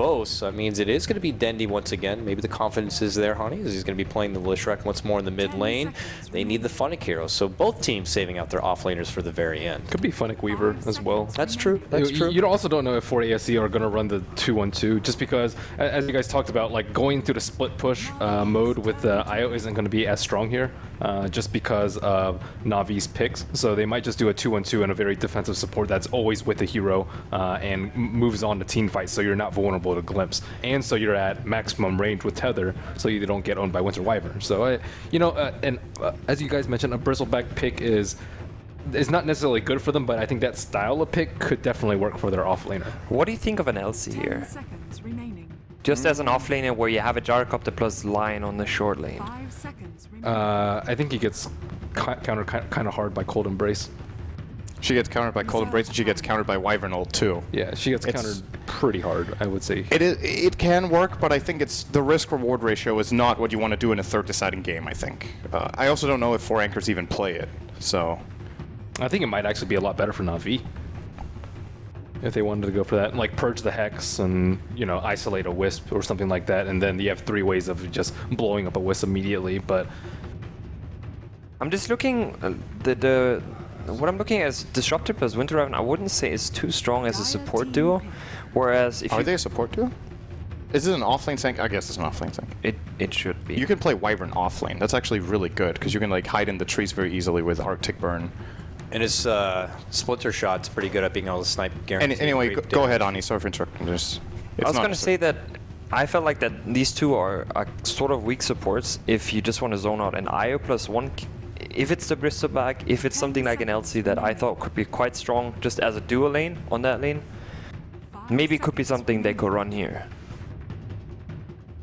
Vos means it is going to be Dendi once again. Maybe the confidence is there, Honey, as he's going to be playing the Lishrak once more in the mid lane. They need the Funnick heroes, so both teams saving out their offlaners for the very end. Could be Funnick Weaver as well. That's true. That's true. You also don't know if 4ASE are going to run the 2-1-2, just because, as you guys talked about, like going through the split push mode with the IO isn't going to be as strong here, just because of Navi's picks. So they might just do a 2-1-2 and a very defensive support that's always with the hero and moves on to team fights, so you're not vulnerable to Glimpse. And so you're at maximum range with Tether, so you don't get owned by Winter Wyvern. So, as you guys mentioned, a Bristleback pick is not necessarily good for them, but I think that style of pick could definitely work for their offlaner. What do you think of an LC here? Just as an offlaner where you have a Gyrocopter plus Lion on the short lane. I think he gets countered kind of hard by Cold Embrace. She gets countered by Cold Embrace, and she gets countered by Wyvern ult too. Yeah, she gets countered pretty hard, I would say. It can work, but I think the risk-reward ratio is not what you want to do in a third deciding game, I think. I also don't know if 4 anchors even play it, so... I think it might actually be a lot better for Na'Vi if they wanted to go for that, like purge the Hex and, you know, isolate a Wisp or something like that, and then you have 3 ways of just blowing up a Wisp immediately, but... I'm just looking, what I'm looking at is Disruptor plus Winter Raven, I wouldn't say is too strong as a support duo, whereas if Are they a support duo? Is it an offlane tank? I guess it's an offlane tank. It should be. You can play Wyvern offlane. That's actually really good, because you can like hide in the trees very easily with Arctic Burn. And his Splinter Shot's pretty good at being able to snipe guaranteed. Anyway, go ahead, Ani. Sorry for interrupting. I was going to say that I felt like that these two are sort of weak supports if you just want to zone out an IO plus 1. If it's the Bristleback, if it's something like an LC that I thought could be quite strong just as a dual lane on that lane, maybe it could be something they could run here.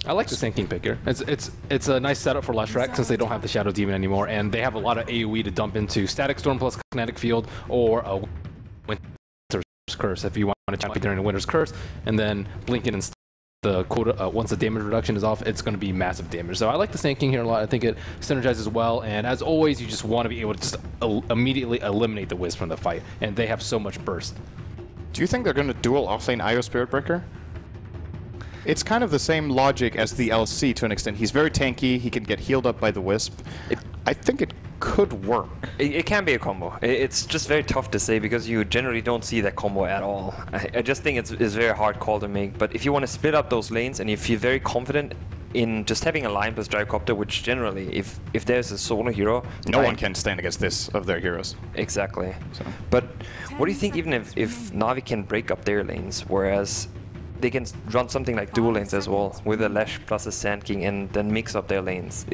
I like the Sand King pick here. It's a nice setup for Leshrac since they don't have the Shadow Demon anymore, and they have a lot of AoE to dump into Static Storm plus Kinetic Field or a Winter's Curse if you want to champion during a Winter's Curse, and then blink it and the quota once the damage reduction is off, it's going to be massive damage. So I like the Sand King here a lot. I think it synergizes well, and as always, you just want to be able to just immediately eliminate the Wisp from the fight, and they have so much burst. Do you think they're going to dual offlane IO Spirit Breaker? It's kind of the same logic as the LC to an extent. He's very tanky, he can get healed up by the Wisp. I think it could work. It can be a combo. It's just very tough to say because you generally don't see that combo at all. I just think it's a very hard call to make. But if you want to split up those lanes and if you're very confident in just having a line plus Gyrocopter, which generally, if there's a solo hero... No one can stand against this of their heroes. Exactly. So. But what do you think even if Na'Vi can break up their lanes, whereas they can run something like dual lanes as well, with a Lesh plus a Sand King and then mix up their lanes?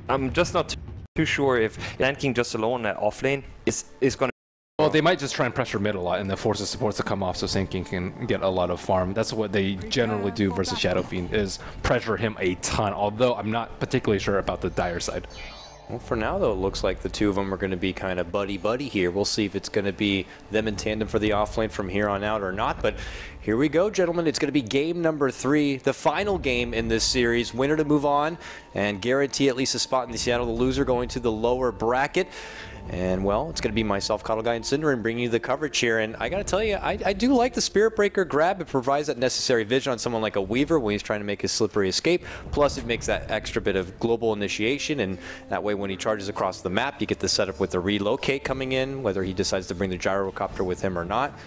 I'm just not too sure if Sand King just alone at off lane is going to... Well, they might just try and pressure mid a lot and then force the supports to come off so Sand King can get a lot of farm. That's what they generally do versus Shadow Fiend, is pressure him a ton, although I'm not particularly sure about the Dire side. Well, for now, though, it looks like the two of them are going to be kind of buddy-buddy here. We'll see if it's going to be them in tandem for the offlane from here on out or not. But here we go, gentlemen. It's going to be game number 3, the final game in this series. Winner to move on and guarantee at least a spot in the Seattle. The loser going to the lower bracket. And, well, it's going to be myself, Cuddle Guy, and Synderen bringing you the coverage here. And I got to tell you, I do like the Spirit Breaker grab. It provides that necessary vision on someone like a Weaver when he's trying to make his slippery escape. Plus, it makes that extra bit of global initiation. And that way, when he charges across the map, you get the setup with the relocate coming in, whether he decides to bring the Gyrocopter with him or not.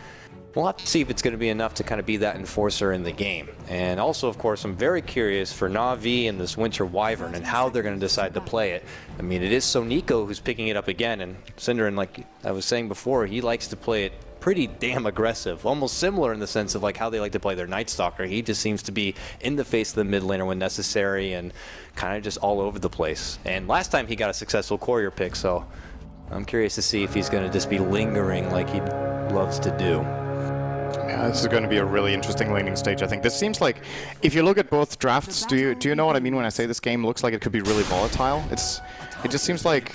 We'll have to see if it's going to be enough to kind of be that enforcer in the game. And also, of course, I'm very curious for Na'Vi and this Winter Wyvern and how they're going to decide to play it. I mean, it is Soniko who's picking it up again, and Synderen, like I was saying before, he likes to play it pretty damn aggressive, almost similar in the sense of like how they like to play their Night Stalker. He just seems to be in the face of the mid laner when necessary and kind of just all over the place. And last time he got a successful courier pick, so I'm curious to see if he's going to just be lingering like he loves to do. Yeah, this is going to be a really interesting laning stage, I think. This seems like, if you look at both drafts, do you know what I mean when I say this game looks like it could be really volatile? It just seems like,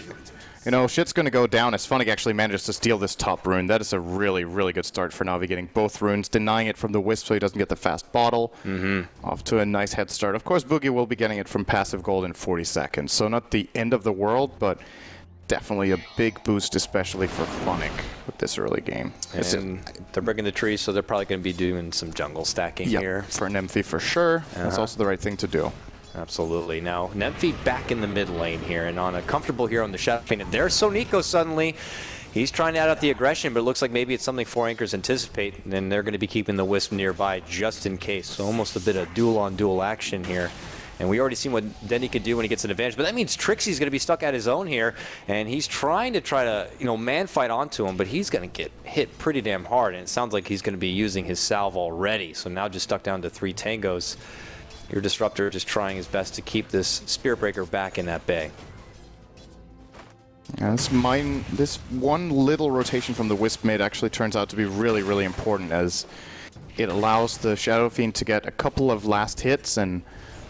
you know, shit's going to go down as Funnick actually manages to steal this top rune. That is a really, really good start for Na'Vi, getting both runes, denying it from the Wisp so he doesn't get the fast bottle. Off to a nice head start. Of course, Boogie will be getting it from passive gold in 40 seconds, so not the end of the world, but definitely a big boost, especially for Funnick with this early game. And they're breaking the tree, so they're probably going to be doing some jungle stacking here. For Nemphy for sure. That's also the right thing to do. Absolutely. Now, Nemphy back in the mid lane here, and on a comfortable hero on the Shadow Fiend. And there's Soniko suddenly. He's trying to add out the aggression, but it looks like maybe it's something 4 anchors anticipate, and then they're going to be keeping the Wisp nearby just in case. So almost a bit of duel-on-duel action here. And we already seen what Dendy could do when he gets an advantage, but that means Trixie's going to be stuck at his own here, and he's trying to man fight onto him, but he's going to get hit pretty damn hard, and it sounds like he's going to be using his salve already. So now just stuck down to 3 tangos. Your Disruptor just trying his best to keep this Spirit Breaker back in that bay. Yeah, this one little rotation from the Wisp mid actually turns out to be really, really important, as it allows the Shadow Fiend to get a couple of last hits and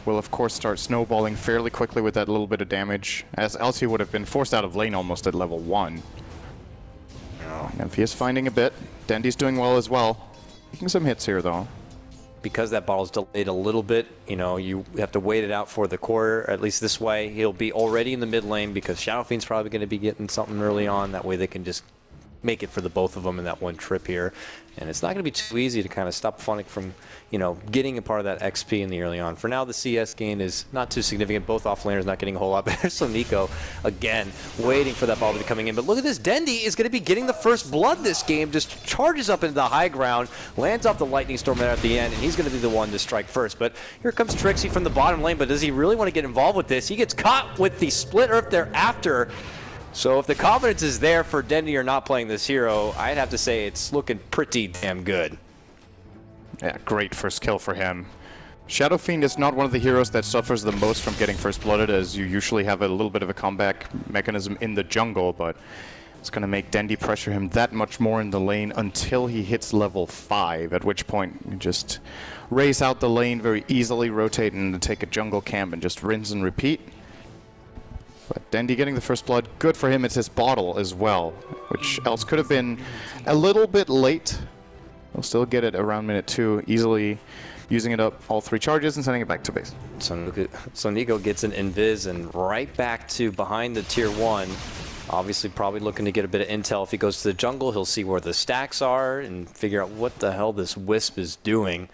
will of course start snowballing fairly quickly with that little bit of damage, as else he would have been forced out of lane almost at level 1. Nemphy is finding a bit. Dendy's doing well as well. Taking some hits here though. Because that bottle's delayed a little bit, you have to wait it out for the quarter. At least this way, he'll be already in the mid lane because Shadow Fiend's probably going to be getting something early on. That way they can just make it for the both of them in that one trip here. And it's not going to be too easy to kind of stop Funnick from, getting a part of that XP in the early on. For now, the CS gain is not too significant. Both offlaners not getting a whole lot better. So Nico, again, waiting for that ball to be coming in. But look at this. Dendy is going to be getting the first blood this game. Just charges up into the high ground, lands off the Lightning Storm there at the end, and he's going to be the one to strike first. But here comes Trixie from the bottom lane. But does he really want to get involved with this? He gets caught with the split earth thereafter. So if the confidence is there for Dendy or not playing this hero, I'd have to say it's looking pretty damn good. Yeah, great first kill for him. Shadow Fiend is not one of the heroes that suffers the most from getting first blooded, as you usually have a little bit of a comeback mechanism in the jungle, but it's going to make Dendy pressure him that much more in the lane until he hits level 5, at which point you just race out the lane very easily, rotate and take a jungle camp and just rinse and repeat. But Dendy getting the first blood, good for him. It's his bottle as well, which else could have been a little bit late. He'll still get it around minute 2, easily using it up all 3 charges and sending it back to base. So Nico gets an invis and right back to behind the tier 1. Obviously probably looking to get a bit of intel. If he goes to the jungle, he'll see where the stacks are and figure out what the hell this Wisp is doing.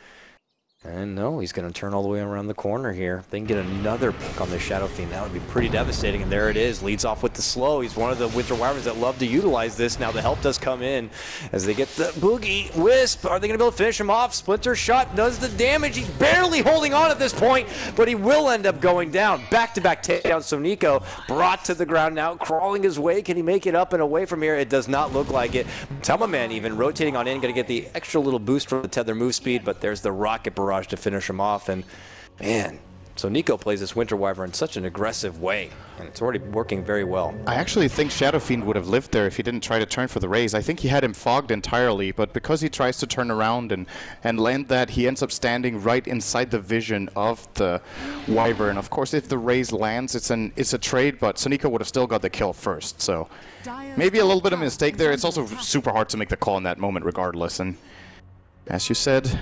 And no, he's going to turn all the way around the corner here. If they can get another pick on the Shadow Fiend, that would be pretty devastating. And there it is. Leads off with the slow. He's one of the Winter Wyverns that love to utilize this. Now the help does come in as they get the Boogie. Wisp, are they going to be able to finish him off? Splinter shot does the damage. He's barely holding on at this point, but he will end up going down. Back-to-back takedowns. So Nico brought to the ground now, crawling his way. Can he make it up and away from here? It does not look like it. Telmaman even rotating on in, going to get the extra little boost from the tether move speed, but there's the rocket barrage to finish him off. And man, so Nico plays this Winter Wyvern in such an aggressive way, and it's already working very well. I actually think Shadow Fiend would have lived there if he didn't try to turn for the raise. I think he had him fogged entirely, but because he tries to turn around and land that, he ends up standing right inside the vision of the Wyvern. Of course, if the raise lands, it's a trade, but Nico would have still got the kill first, so maybe a little bit of a mistake there. It's also super hard to make the call in that moment regardless, and as you said,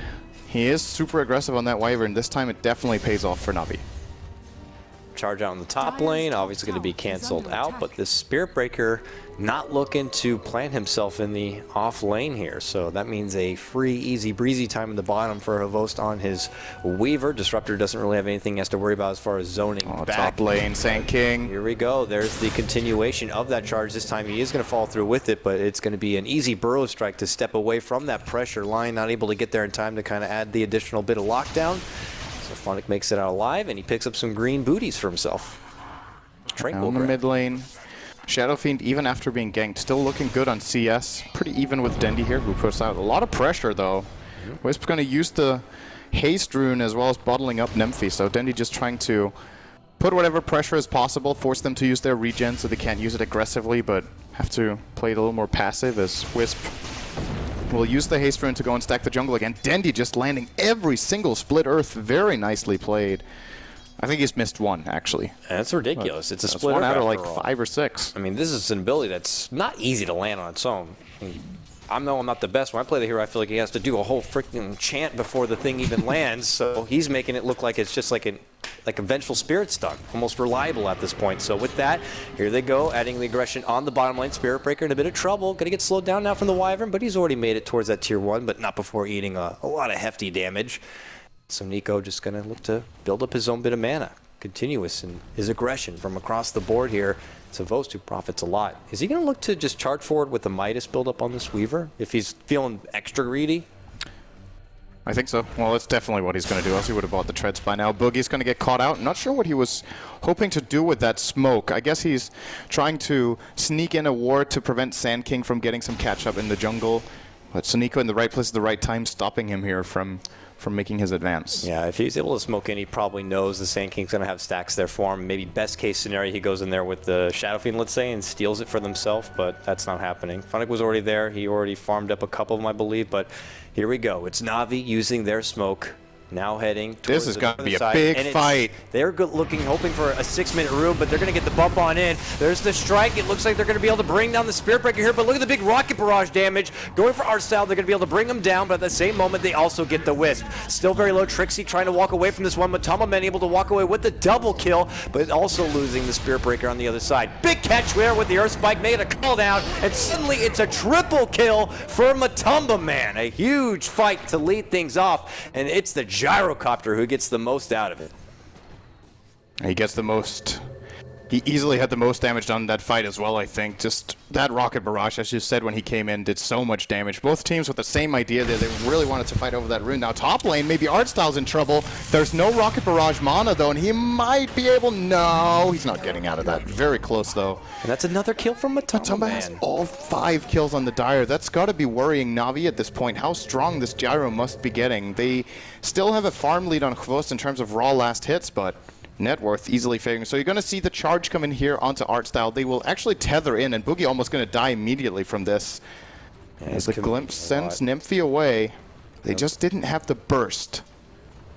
he is super aggressive on that Wyvern. This time it definitely pays off for Navi. Charge out on the top lane, obviously going to be canceled out, but this Spirit Breaker not looking to plant himself in the off lane here. So that means a free, easy, breezy time in the bottom for Havost on his Weaver. Disruptor doesn't really have anything he has to worry about as far as zoning back. Top lane, Sand King. Here we go. There's the continuation of that charge. This time he is going to fall through with it, but it's going to be an easy burrow strike to step away from that pressure line. Not able to get there in time to kind of add the additional bit of lockdown. So Funnick makes it out alive, and he picks up some green booties for himself. Tranquil in the mid lane. Shadow Fiend, even after being ganked, still looking good on CS. Pretty even with Dendy here, who puts out a lot of pressure, though. Wisp's going to use the Haste Rune as well as bottling up Nemphy, so Dendy just trying to put whatever pressure as possible, force them to use their regen so they can't use it aggressively, but have to play it a little more passive as Wisp will use the Haste Rune to go and stack the jungle again. Dendy just landing every single split earth. Very nicely played. I think he's missed one, actually. That's ridiculous. It's a split one earth out of like all. 5 or 6. I mean, this is an ability that's not easy to land on its own. I know I'm not the best. When I play the hero, I feel like he has to do a whole freaking chant before the thing even lands. So he's making it look like it's just like an like a Vengeful Spirit stun, almost reliable at this point. So with that, here they go, adding the aggression on the bottom lane. Spirit Breaker in a bit of trouble. Gonna get slowed down now from the Wyvern, but he's already made it towards that tier 1, but not before eating a lot of hefty damage. So Nico just gonna look to build up his own bit of mana. Continuous in his aggression from across the board here. Savost, who profits a lot. Is he gonna look to just charge forward with the Midas build up on this Weaver if he's feeling extra greedy? I think so. Well, that's definitely what he's going to do, else he would have bought the treads by now. Boogie's going to get caught out. Not sure what he was hoping to do with that smoke. I guess he's trying to sneak in a ward to prevent Sand King from getting some catch-up in the jungle. But Soniko in the right place at the right time, stopping him here from making his advance. Yeah, if he's able to smoke in, he probably knows the Sand King's going to have stacks there for him. Maybe best case scenario, he goes in there with the Shadow Fiend, let's say, and steals it for himself, but that's not happening. Funnick was already there. He already farmed up a couple of them, I believe, but here we go. It's Na'Vi using their smoke. Now heading towards this is going to be a side. big fight. They're hoping for a 6-minute rune, but they're going to get the bump on in. There's the strike. It looks like they're going to be able to bring down the Spirit Breaker here, but look at the big rocket barrage damage. Going for Art Style, they're going to be able to bring him down, but at the same moment, they also get the Wisp. Still very low. Trixie trying to walk away from this one. Matama Man able to walk away with the double kill, but also losing the Spirit Breaker on the other side. Big catch there with the Earth Spike, made a call down, and suddenly it's a triple kill for Matamba Man. A huge fight to lead things off, and it's the Gyrocopter who gets the most out of it. He gets the most. He easily had the most damage done in that fight as well, I think. Just that rocket barrage, as you said, when he came in, did so much damage. Both teams with the same idea that they really wanted to fight over that rune. Now top lane, maybe Artstyle's in trouble. There's no rocket barrage mana though, and he might be able. No, he's not getting out of that. Very close though. And that's another kill from Matamba Man. Has all 5 kills on the Dire. That's got to be worrying Na'Vi at this point. How strong this Gyro must be getting. They still have a farm lead on Hvos in terms of raw last hits, but net worth easily favoring. So you're going to see the charge come in here onto Artstyle. They will actually tether in, and Boogie almost going to die immediately from this. As the glimpse sends Nymphy away. They just didn't have the burst.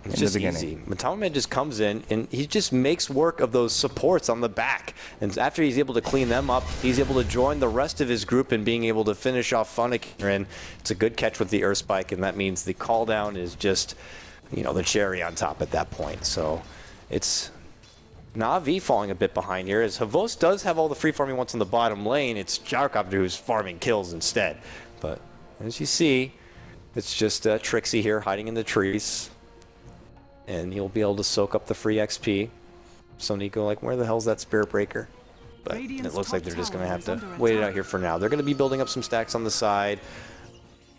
It's just easy. Matama Man just comes in, and he just makes work of those supports on the back. And after he's able to clean them up, he's able to join the rest of his group in being able to finish off Funnick. And it's a good catch with the Earth Spike, and that means the call down is just, you know, the cherry on top at that point. So it's Na'Vi falling a bit behind here, as Hvos does have all the free farm he wants in the bottom lane. It's Gyrocopter who's farming kills instead. But as you see, it's just Trixie here hiding in the trees. And he'll be able to soak up the free XP. So Nico, like, where the hell's that Spirit Breaker? But it looks like they're just going to have to wait it out here for now. They're going to be building up some stacks on the side,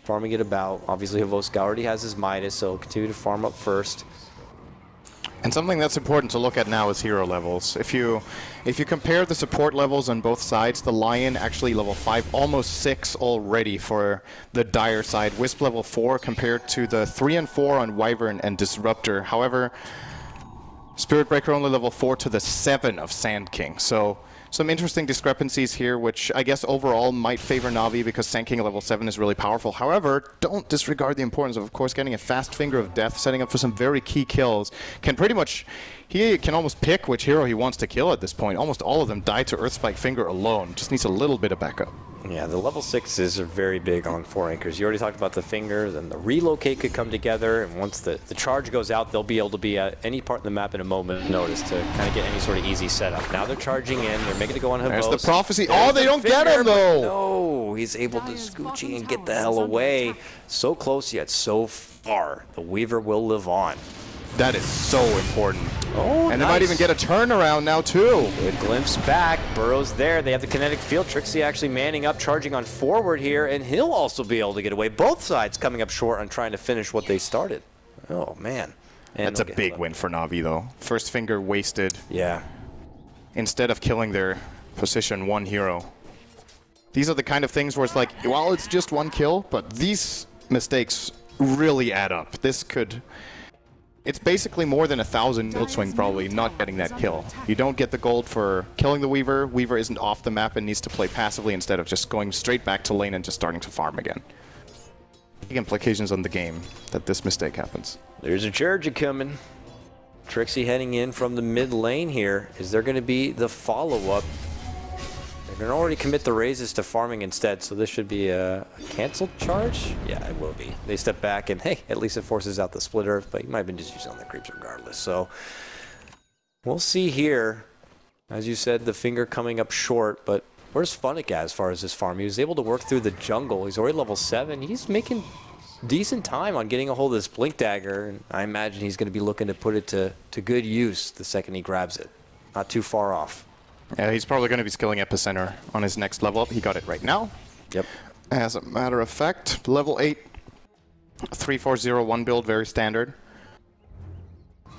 farming it about. Obviously, Hvos already has his Midas, so he'll continue to farm up first. And something that's important to look at now is hero levels. If you compare the support levels on both sides, the Lion actually level 5, almost 6 already for the Dire side. Wisp level 4 compared to the 3 and 4 on Wyvern and Disruptor. However, Spirit Breaker only level 4 to the 7 of Sand King. So some interesting discrepancies here, which I guess overall might favor Na'Vi because Sand King level 7 is really powerful. However, don't disregard the importance of course, getting a fast Finger of Death, setting up for some very key kills. He can almost pick which hero he wants to kill at this point. Almost all of them die to Earthspike Finger alone. Just needs a little bit of backup. Yeah, the level 6s are very big on 4 anchors. You already talked about the fingers, and the relocate could come together, and once the charge goes out, they'll be able to be at any part in the map in a moment's notice to kind of get any sort of easy setup. Now they're charging in, they're making it go on Hvos. There's the prophecy. Oh, they don't get him though! No, he's able to scoochie and get the hell away. So close yet so far. The Weaver will live on. That is so important. Oh, and they might even get a turnaround now, too. Good glimpse back. Burrow's there. They have the kinetic field. Trixie actually manning up, charging on forward here, and he'll also be able to get away. Both sides coming up short on trying to finish what they started. Oh, man. And that's a big win for Na'Vi, though. First Finger wasted. Yeah. Instead of killing their position 1 hero. These are the kind of things where it's like, well, it's just 1 kill, but these mistakes really add up. This could... It's basically more than 1,000 gold swing probably not getting that kill. You don't get the gold for killing the Weaver. Weaver isn't off the map and needs to play passively instead of just going straight back to lane and just starting to farm again. Big implications on the game that this mistake happens. There's a charge coming. Trixie heading in from the mid lane here. Is there going to be the follow-up? They're going to already commit the raises to farming instead, so this should be a canceled charge? Yeah, it will be. They step back, and hey, at least it forces out the splitter, but he might have been just using on the creeps regardless. So We'll see here. As you said, the finger coming up short, but where's Funnick at as far as his farm? He was able to work through the jungle. He's already level 7. He's making decent time on getting a hold of this Blink Dagger, and I imagine he's going to be looking to put it to good use the second he grabs it. Not too far off. Yeah, he's probably going to be skilling Epicenter on his next level up. He got it right now. Yep. As a matter of fact, level 8, 3-4-0-1 build, very standard.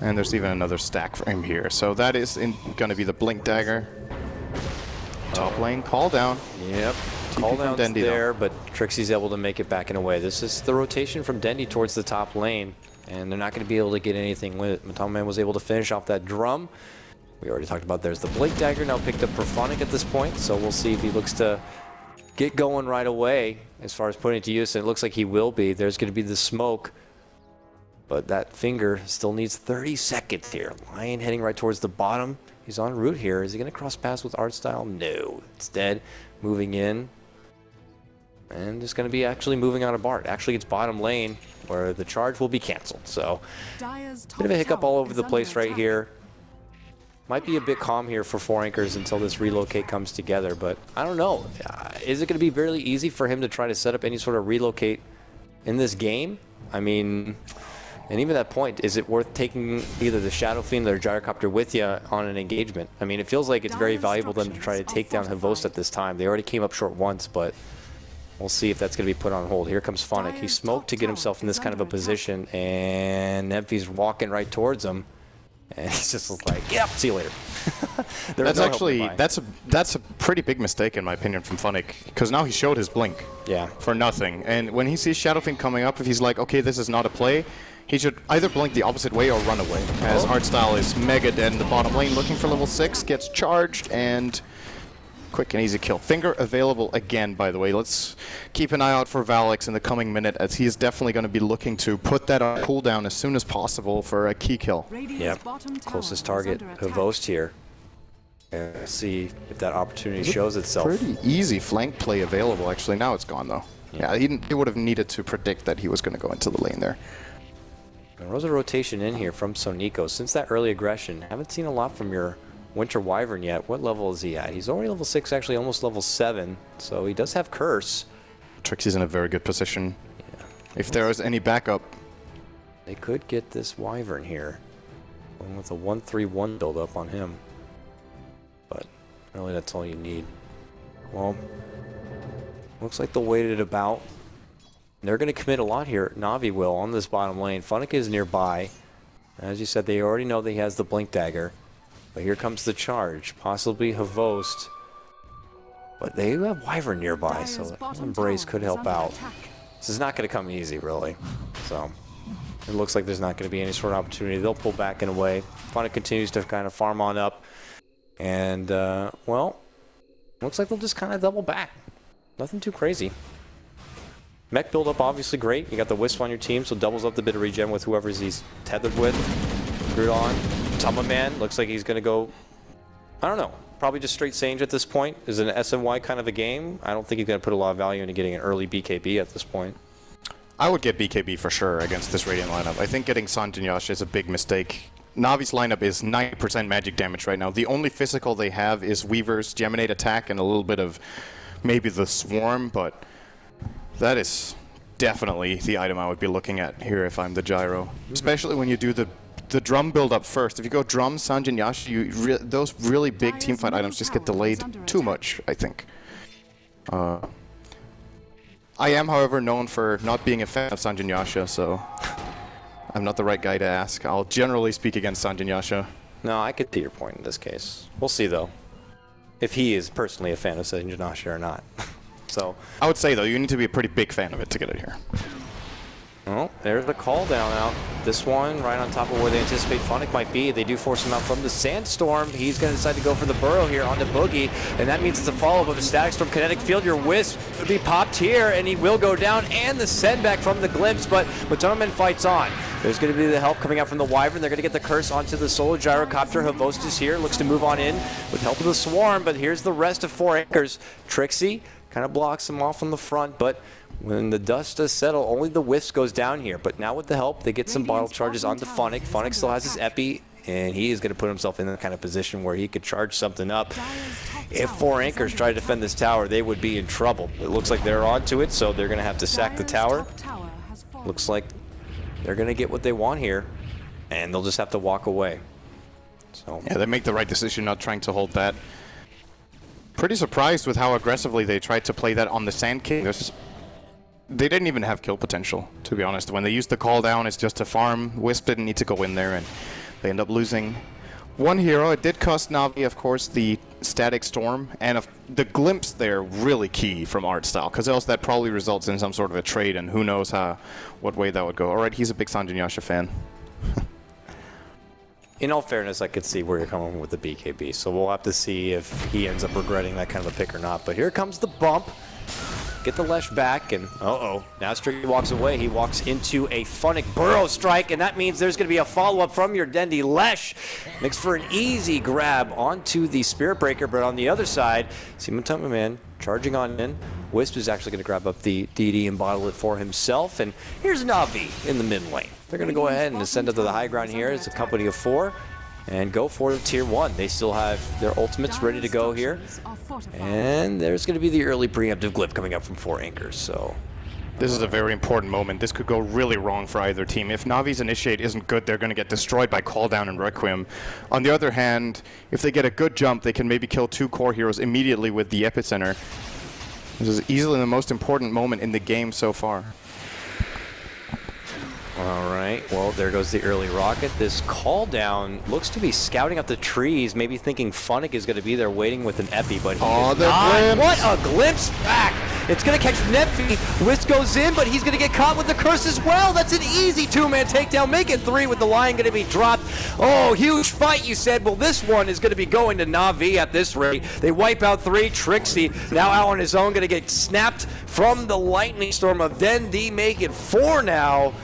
And there's even another stack for him here. So that is going to be the Blink Dagger. Top lane, call down. Yep. Call down's Dendy there, but Trixie's able to make it back and away. This is the rotation from Dendy towards the top lane, and they're not going to be able to get anything with it. Matamaman was able to finish off that drum. We already talked about there's the Blink Dagger now picked up for Funnick at this point, so we'll see if he looks to get going right away as far as putting it to use, and it looks like he will be. There's going to be the smoke. But that finger still needs 30 seconds here. Lion heading right towards the bottom. He's en route here. Is he going to cross paths with Artstyle? No. Instead, moving in. And just going to be actually moving on a Bart. Actually, it's bottom lane where the charge will be canceled. So, bit of a hiccup all over the place right here. Might be a bit calm here for 4 Anchors until this relocate comes together. But I don't know. Is it going to be fairly easy for him to try to set up any sort of relocate in this game? I mean... And even at that point, is it worth taking either the Shadow Fiend or Gyrocopter with you on an engagement? I mean, it feels like it's very valuable to them to try to take down Havost at this time. They already came up short once, but we'll see if that's going to be put on hold. Here comes Funnick. He smoked to get himself in this kind of a position, and Nemphy's walking right towards him. And he's just like, yep, see you later. That's actually, that's a pretty big mistake in my opinion from Funnick, because now he showed his blink. Yeah. For nothing. And when he sees Shadow Fiend coming up, if he's like, okay, this is not a play, he should either blink the opposite way or run away, as Artstyle is mega dead in the bottom lane, looking for level 6, gets charged, and quick and easy kill. Finger available again, by the way. Let's keep an eye out for Valix in the coming minute, as he is definitely going to be looking to put that on cooldown as soon as possible for a key kill. Yep, closest target, Havost here. See if that opportunity shows itself. Pretty easy flank play available, actually. Now it's gone, though. Yeah, he would have needed to predict that he was going to go into the lane there. There was a rotation in here from Sonico. Since that early aggression, haven't seen a lot from your Winter Wyvern yet. What level is he at? He's already level 6, actually almost level 7. So he does have Curse. Trixie's in a very good position. Yeah. If there is any backup. They could get this Wyvern here. Going with a 1-3-1 build up on him. But really that's all you need. Well, looks like they'll wait it about. They're going to commit a lot here. Na'Vi will on this bottom lane. Funnick is nearby. As you said, they already know that he has the Blink Dagger. But here comes the charge. Possibly Havost. But they have Wyvern nearby, so Embrace could help out. This is not going to come easy, really. So it looks like there's not going to be any sort of opportunity. They'll pull back and away. Funnick continues to kind of farm on up. And, well, looks like they'll just kind of double back. Nothing too crazy. Mech build-up, obviously great. You got the Wisp on your team, so doubles up the bit of regen with whoever he's tethered with. Grudon, Matamaman, looks like he's going to go, I don't know, probably just straight Sage at this point. Is it an SMY kind of a game? I don't think he's going to put a lot of value into getting an early BKB at this point. I would get BKB for sure against this Radiant lineup. I think getting Sanjin Yasha is a big mistake. Navi's lineup is 90% magic damage right now. The only physical they have is Weaver's Geminate attack and a little bit of maybe the Swarm, but that is definitely the item I would be looking at here if I'm the Gyro. Especially when you do the drum build up first. If you go drum, Sanjin Yasha, those really big teamfight items just get delayed too much, I think. I am, however, known for not being a fan of Sanjin Yasha, so I'm not the right guy to ask. I'll generally speak against Sanjin Yasha. No, I could see your point in this case. We'll see, though, if he is personally a fan of Sanjin Yasha or not. So I would say, though, you need to be a pretty big fan of it to get it here. Well, there's the call down out. This one right on top of where they anticipate Funnick might be. They do force him out from the Sandstorm. He's going to decide to go for the Burrow here on the Boogie, and that means it's a follow-up of a Static Storm Kinetic Field. Your Wisp would be popped here, and he will go down, and the send back from the Glimpse, but Matamaman fights on. There's going to be the help coming out from the Wyvern. They're going to get the curse onto the Solo Gyrocopter. Havost is here, looks to move on in with help of the Swarm, but here's the rest of 4 Anchors. Trixie kind of blocks him off on the front, but when the dust does settle, only the Wisp goes down here. But now with the help, they get some bottle charges onto Funnick. Funnick still has his Epi, and he is going to put himself in that kind of position where he could charge something up. If 4 anchors try to defend this tower, they would be in trouble. It looks like they're onto it, so they're going to have to sack the tower. Looks like they're going to get what they want here, and they'll just have to walk away. So yeah, they make the right decision not trying to hold that. Pretty surprised with how aggressively they tried to play that on the Sand King. They didn't even have kill potential, to be honest. When they used the call down, it's just to farm. Wisp didn't need to go in there, and they end up losing one hero. It did cost Na'Vi, of course, the Static Storm, and the glimpse there really key from Artstyle, because else that probably results in some sort of a trade, and who knows what way that would go. All right, he's a big Sanjin Yasha fan. In all fairness, I could see where you're coming with the BKB, so we'll have to see if he ends up regretting that kind of a pick or not. But here comes the bump. Get the Lesh back, and now Stricky walks away. He walks into a Funnick Burrow Strike, and that means there's going to be a follow-up from your Dendi. Lesh makes for an easy grab onto the Spirit Breaker, but on the other side, Simatama Man charging on in. Wisp is actually going to grab up the DD and bottle it for himself, and here's Na'Vi in the mid lane. They're going to go ahead and ascend up to the high ground here as a company of 4 and go for the tier 1. They still have their ultimates ready to go here, and there's going to be the early preemptive glyph coming up from 4 anchors. So this is a very important moment. This could go really wrong for either team. If Navi's initiate isn't good, they're going to get destroyed by Call Down and Requiem. On the other hand, if they get a good jump, they can maybe kill 2 core heroes immediately with the Epicenter. This is easily the most important moment in the game so far. All right, well, there goes the early rocket. This call down looks to be scouting up the trees, maybe thinking Funnick is going to be there waiting with an Epi, but he is not. What a glimpse back! It's going to catch Nephi. Wisp goes in, but he's going to get caught with the curse as well. That's an easy 2-man takedown. Make it 3 with the Lion going to be dropped. Oh, huge fight, you said. Well, this one is going to be going to Na'Vi at this rate. They wipe out 3. Trixie now out on his own, going to get snapped from the lightning storm of Dendi. Make it 4 now.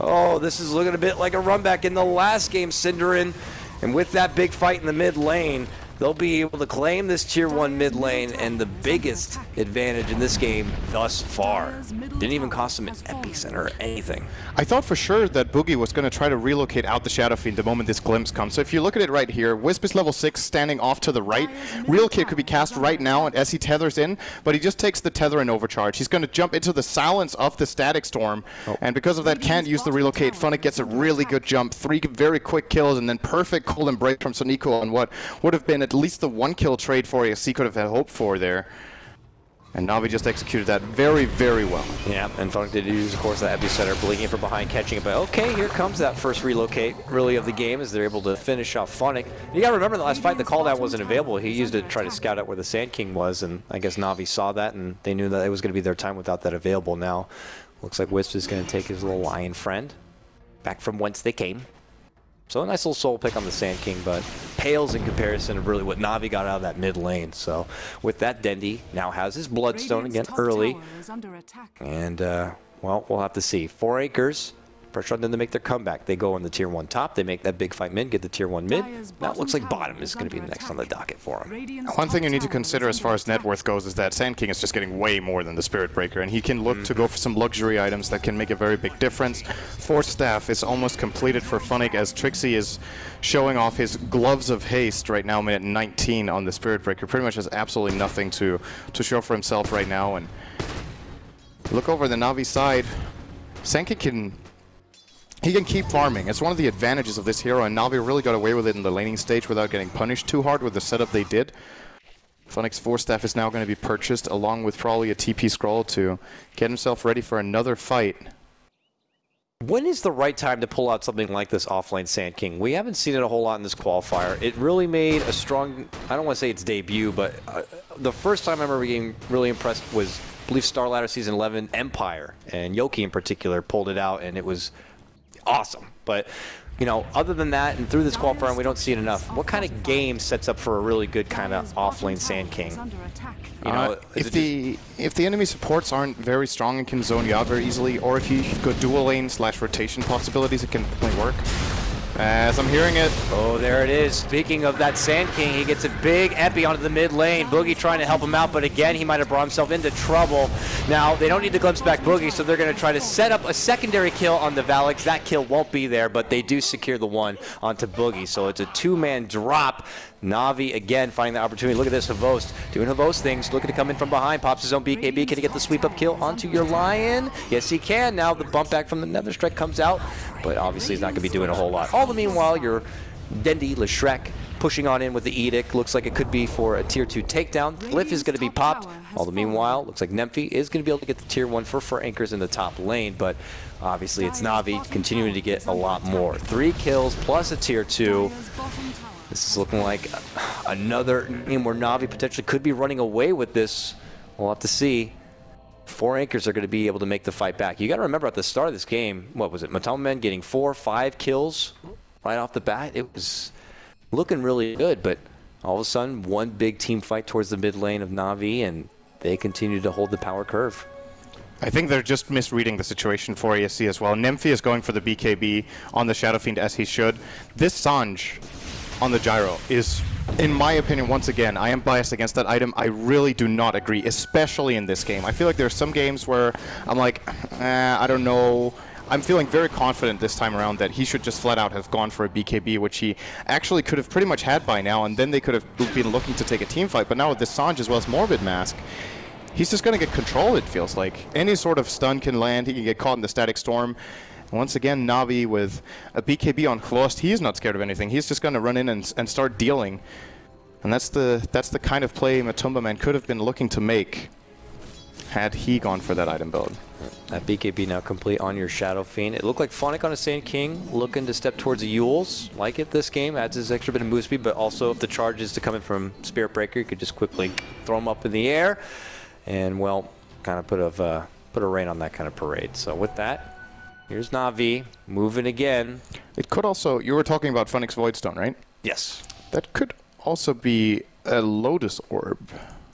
Oh, this is looking a bit like a run back in the last game, Cinderin. And with that big fight in the mid lane, they'll be able to claim this tier 1 mid lane, and the biggest advantage in this game thus far. Didn't even cost them an epicenter or anything. I thought for sure that Boogie was going to try to relocate out the Shadow Fiend the moment this glimpse comes. So if you look at it right here, Wisp is level 6 standing off to the right. Relocate could be cast right now as he tethers in, but he just takes the tether and overcharge. He's going to jump into the silence of the Static Storm, and because of that can't use the relocate. Funnick gets a really good jump, 3 very quick kills, and then perfect cold embrace from Soniko on what would have been at least the 1-kill trade for ASC could have had hoped for there. And Na'Vi just executed that very, very well. Yeah, and Funnick did use, of course, that epicenter, blinking from behind, catching it. But okay, here comes that first relocate, really, of the game, as they're able to finish off Funnick. You gotta remember, the last fight, the call down wasn't available. He used it to try to scout out where the Sand King was, and I guess Na'Vi saw that, and they knew that it was going to be their time without that available. Now, looks like Wisp is going to take his little lion friend back from whence they came. So a nice little soul pick on the Sand King, but pales in comparison of really what Na'Vi got out of that mid lane. So with that, Dendi now has his Bloodstone again early. And, well, we'll have to see. 4 anchors. Pressure on them to make their comeback. They go on the tier 1 top. They make that big fight mid, get the tier 1 mid. Now it looks like bottom is going to be next on the docket for him. One thing you need to consider as far as net worth goes is that Sand King is just getting way more than the Spirit Breaker, and he can look to go for some luxury items that can make a very big difference. Force Staff is almost completed for Funnick, as Trixie is showing off his Gloves of Haste right now, minute 19 on the Spirit Breaker. Pretty much has absolutely nothing to show for himself right now. And look over the Na'Vi side. Sand King he can keep farming. It's one of the advantages of this hero, and Na'Vi really got away with it in the laning stage without getting punished too hard with the setup they did. Funnick's Force Staff is now going to be purchased, along with probably a TP Scroll to get himself ready for another fight. When is the right time to pull out something like this offlane Sand King? We haven't seen it a whole lot in this qualifier. It really made a strong, I don't want to say its debut, but the first time I remember being really impressed was, I believe, Starladder Season 11 Empire, and Yoki in particular pulled it out, and it was awesome. But, you know, other than that, and through this qualifier, we don't see it enough. What kind of game sets up for a really good kind of offlane Sand King? You know, if the enemy supports aren't very strong and can zone you out very easily, or if you've got dual lane / rotation possibilities, it can definitely work. As I'm hearing it. Oh, there it is. Speaking of that Sand King, he gets a big epi onto the mid lane. Boogie trying to help him out, but again, he might have brought himself into trouble. Now, they don't need to glimpse back Boogie, so they're going to try to set up a secondary kill on the Valix. That kill won't be there, but they do secure the one onto Boogie. So it's a two-man drop. Na'Vi again finding the opportunity. Look at this, Havost doing Havost things, looking to come in from behind, pops his own BKB. Can he get the sweep up kill onto your Lion? Yes, he can. Now the bump back from the Nether Strike comes out, but obviously he's not going to be doing a whole lot. All the meanwhile, your Dendi, Leshrek pushing on in with the Edict. Looks like it could be for a tier 2 takedown. Glyph is going to be popped. All the meanwhile, looks like Nemphy is going to be able to get the tier 1 for Anchors in the top lane, but obviously it's Na'Vi continuing to get a lot more. 3 kills plus a tier 2. This is looking like another game where Na'Vi potentially could be running away with this. We'll have to see. 4 Anchors are going to be able to make the fight back. You got to remember at the start of this game, what was it? Matamamen getting 4 or 5 kills right off the bat. It was looking really good, but all of a sudden, one big team fight towards the mid lane of Na'Vi, and they continue to hold the power curve. I think they're just misreading the situation for ASC as well. Nemphy is going for the BKB on the Shadow Fiend as he should. This Sanj on the Gyro is, in my opinion, once again, I am biased against that item. I really do not agree, especially in this game. I feel like there are some games where I'm like, I don't know. I'm feeling very confident this time around that he should just flat out have gone for a BKB, which he actually could have pretty much had by now, and then they could have been looking to take a team fight. But now with this Sanj as well as Morbid Mask, he's just going to get control, it feels like. Any sort of stun can land. He can get caught in the Static Storm. Once again, Na'Vi with a BKB on Hlost, he's not scared of anything. He's just going to run in and start dealing. And that's the kind of play Matamamen could have been looking to make had he gone for that item build. That BKB now complete on your Shadow Fiend. It looked like Phonic on a Sand King looking to step towards the Euls. Like it this game, adds his extra bit of move speed, but also if the charge is to come in from Spirit Breaker, you could just quickly throw him up in the air and, well, kind of put a rein on that kind of parade. So with that, here's Na'Vi moving again. It could also, you were talking about Phoenix Voidstone, right? Yes. That could also be a Lotus Orb.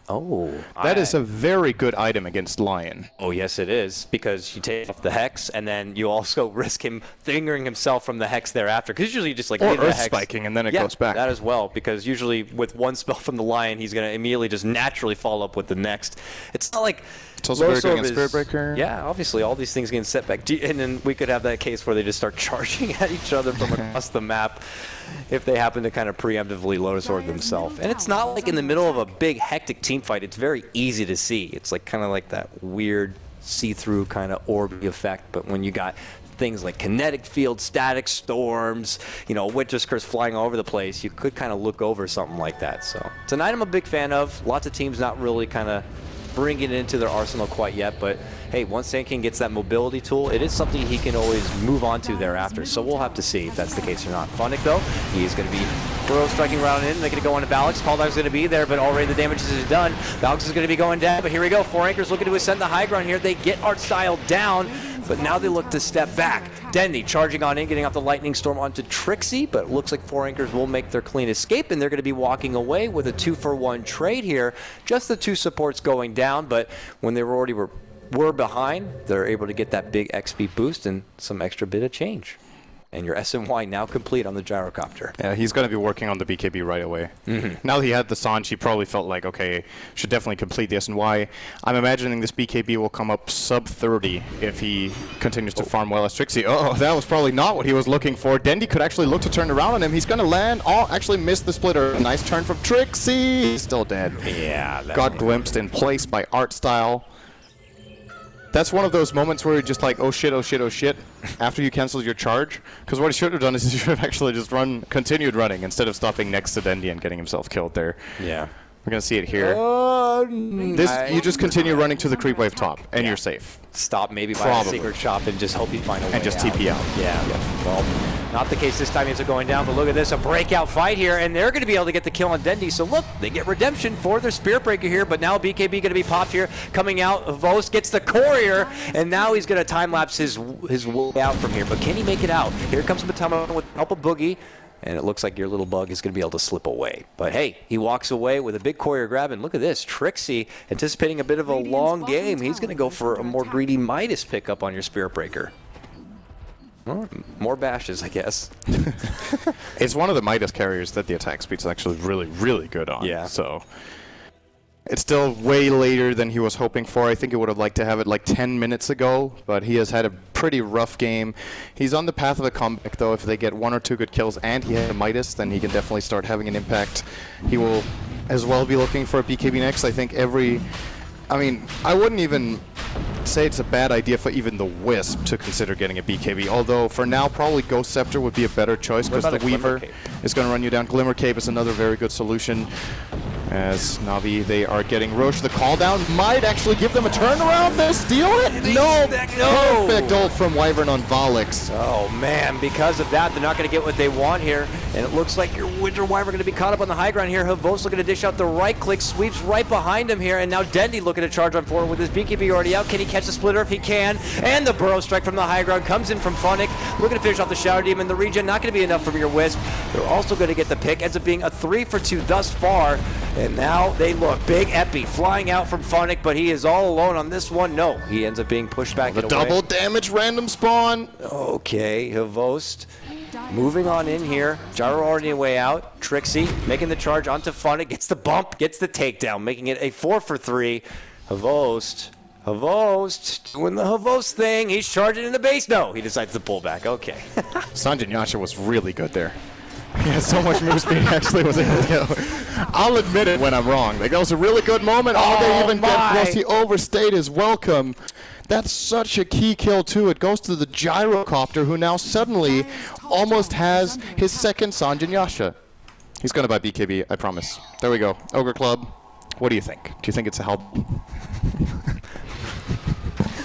Oh. That is a very good item against Lion. Oh, yes, it is, because you take off the Hex, and then you also risk him fingering himself from the Hex thereafter, because usually you just like or the Earth Hex. Spiking, and then it goes back. That as well, because usually with one spell from the Lion, he's going to immediately just naturally follow up with the next. It's not like... It's also very good against Spirit Breaker. Yeah, obviously, all these things getting set back. And then we could have that case where they just start charging at each other from across the map if they happen to kind of preemptively Lotus Orb themselves. And it's not like in the middle of a big, hectic team fight. It's very easy to see. It's like kind of like that weird see-through kind of orby effect. But when you got things like kinetic field, static storms, you know, Winter's Curse flying all over the place, you could kind of look over something like that. So it's an item I'm a big fan of. Lots of teams not really kind of bring it into their arsenal quite yet, but hey, once Sand King gets that mobility tool, it is something he can always move on to thereafter, so we'll have to see if that's the case or not. Phonic, though, he is going to be throw striking round in, they're going to go into Valix. Caldog's going to be there, but already the damage is done. Valix is going to be going down, but here we go. 4 Anchors looking to ascend the high ground here. They get Art Style down, but now they look to step back. Dendi charging on in, getting off the Lightning Storm onto Trixie, but it looks like 4 Anchors will make their clean escape, and they're going to be walking away with a 2-for-1 trade here. Just the 2 supports going down, but when they were behind, they're able to get that big XP boost and some extra bit of change. And your SMY now complete on the Gyrocopter. Yeah, he's going to be working on the BKB right away. Now he had the Sanj, he probably felt like, okay, should definitely complete the SNY. I'm imagining this BKB will come up sub 30 if he continues to farm well as Trixie. Oh, that was probably not what he was looking for. Dendi could actually look to turn around on him. He's going to land. Oh, actually missed the splitter. Nice turn from Trixie. He's still dead. Yeah. Got glimpsed in place by Art Style. That's one of those moments where you're just like, oh shit, oh shit, oh shit, after you cancel your charge. Because what he should have done is he should have actually just continued running instead of stopping next to Dendi and getting himself killed there. Yeah. We're going to see it here. You just continue running to the creep wave top, and you're safe. Stop maybe by a secret shop and just hope you find a way and just out. TP out. Yeah. Well, not the case this time as they're going down, but look at this, a breakout fight here, and they're going to be able to get the kill on Dendi. So look, they get redemption for their Spirit Breaker here, but now BKB going to be popped here. Coming out, Vos gets the Courier, and now he's going to time-lapse his way out from here. But can he make it out? Here comes Matama with help of Boogie. And it looks like your little bug is going to be able to slip away. But hey, he walks away with a big Courier grab, and look at this. Trixie anticipating a bit of a long game. He's going to go for a more greedy Midas pickup on your Spirit Breaker. Well, more bashes, I guess. It's one of the Midas carriers that the attack speed is actually really, really good on. Yeah. So it's still way later than he was hoping for. I think he would have liked to have it like 10 minutes ago, but he has had a pretty rough game. He's on the path of a comeback, though. If they get 1 or 2 good kills and he has a Midas, then he can definitely start having an impact. He will as well be looking for a BKB next. I think I mean, I wouldn't even say it's a bad idea for even the Wisp to consider getting a BKB, although for now probably Ghost Scepter would be a better choice because the Weaver is going to run you down. Glimmer Cape is another very good solution. As Na'Vi, they are getting Roche. The call down might actually give them a turnaround. They steal it? No! Perfect ult from Wyvern on Volix. Oh man, because of that, they're not going to get what they want here. And it looks like your Winter Wyvern going to be caught up on the high ground here. Havos looking to dish out the right click, sweeps right behind him here. And now Dendy looking to charge on forward with his BKB already out. Can he catch the splitter if he can? And the Burrow Strike from the high ground comes in from Funnick. Looking to finish off the Shadow Demon. The regen not going to be enough from your Wisp. They're also going to get the pick. Ends up being a 3 for 2 thus far. And now they look. Big Epi flying out from Funnick, but he is all alone on this one. No, he ends up being pushed back. The double damage random spawn. Okay, Havost moving on in here. Gyro already way out. Trixie making the charge onto Funnick. Gets the bump, gets the takedown, making it a 4 for 3. Havost doing the Havost thing. He's charging in the base. No, he decides to pull back. Okay. Sanjin Yasha was really good there. He had so much move speed, he actually was able to go. I'll admit it when I'm wrong. Like, that was a really good moment. Oh, they even get close. He overstayed his welcome. That's such a key kill, too. It goes to the Gyrocopter, who now suddenly almost has his second Sanjin Yasha. He's going to buy BKB, I promise. There we go. Ogre Club, what do you think? Do you think it's a help?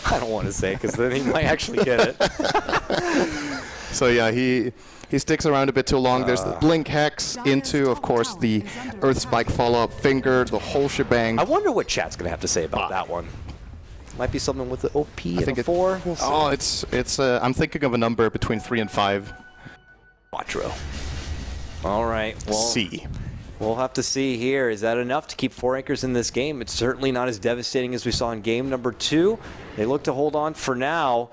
I don't want to say, because then he might actually get it. So, yeah, he sticks around a bit too long. There's the Blink Hex into, of course, the Earth Spike follow-up finger, the whole shebang. I wonder what chat's going to have to say about that one. Might be something with the OP and a 4. We'll see. Oh, it's. I'm thinking of a number between 3 and 5. Quattro. All right. Well, C. We'll have to see here. Is that enough to keep 4 anchors in this game? It's certainly not as devastating as we saw in game number 2. They look to hold on for now.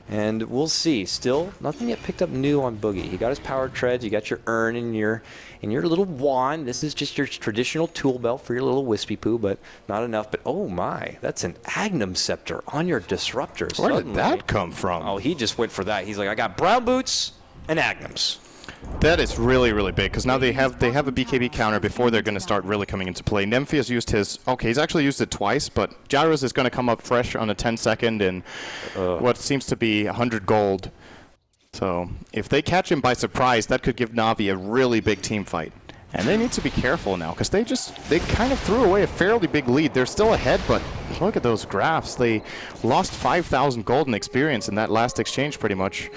And we'll see. Still, nothing yet picked up new on Boogie. He got his power treads. You got your urn and your little wand. This is just your traditional tool belt for your little wispy poo, but not enough. But oh my, that's an Agnum Scepter on your disruptor. Where did that come from? Oh, he just went for that. He's like, I got brown boots and Agnums. That is really, really big, because now they have a BKB counter before they're going to start really coming into play. Nemphy has used his... Okay, he's actually used it twice, but Gyros is going to come up fresh on a 10-second and what seems to be 100 gold. So if they catch him by surprise, that could give Na'Vi a really big team fight. And they need to be careful now, because they kind of threw away a fairly big lead. They're still ahead, but look at those graphs. They lost 5,000 gold in experience in that last exchange, pretty much.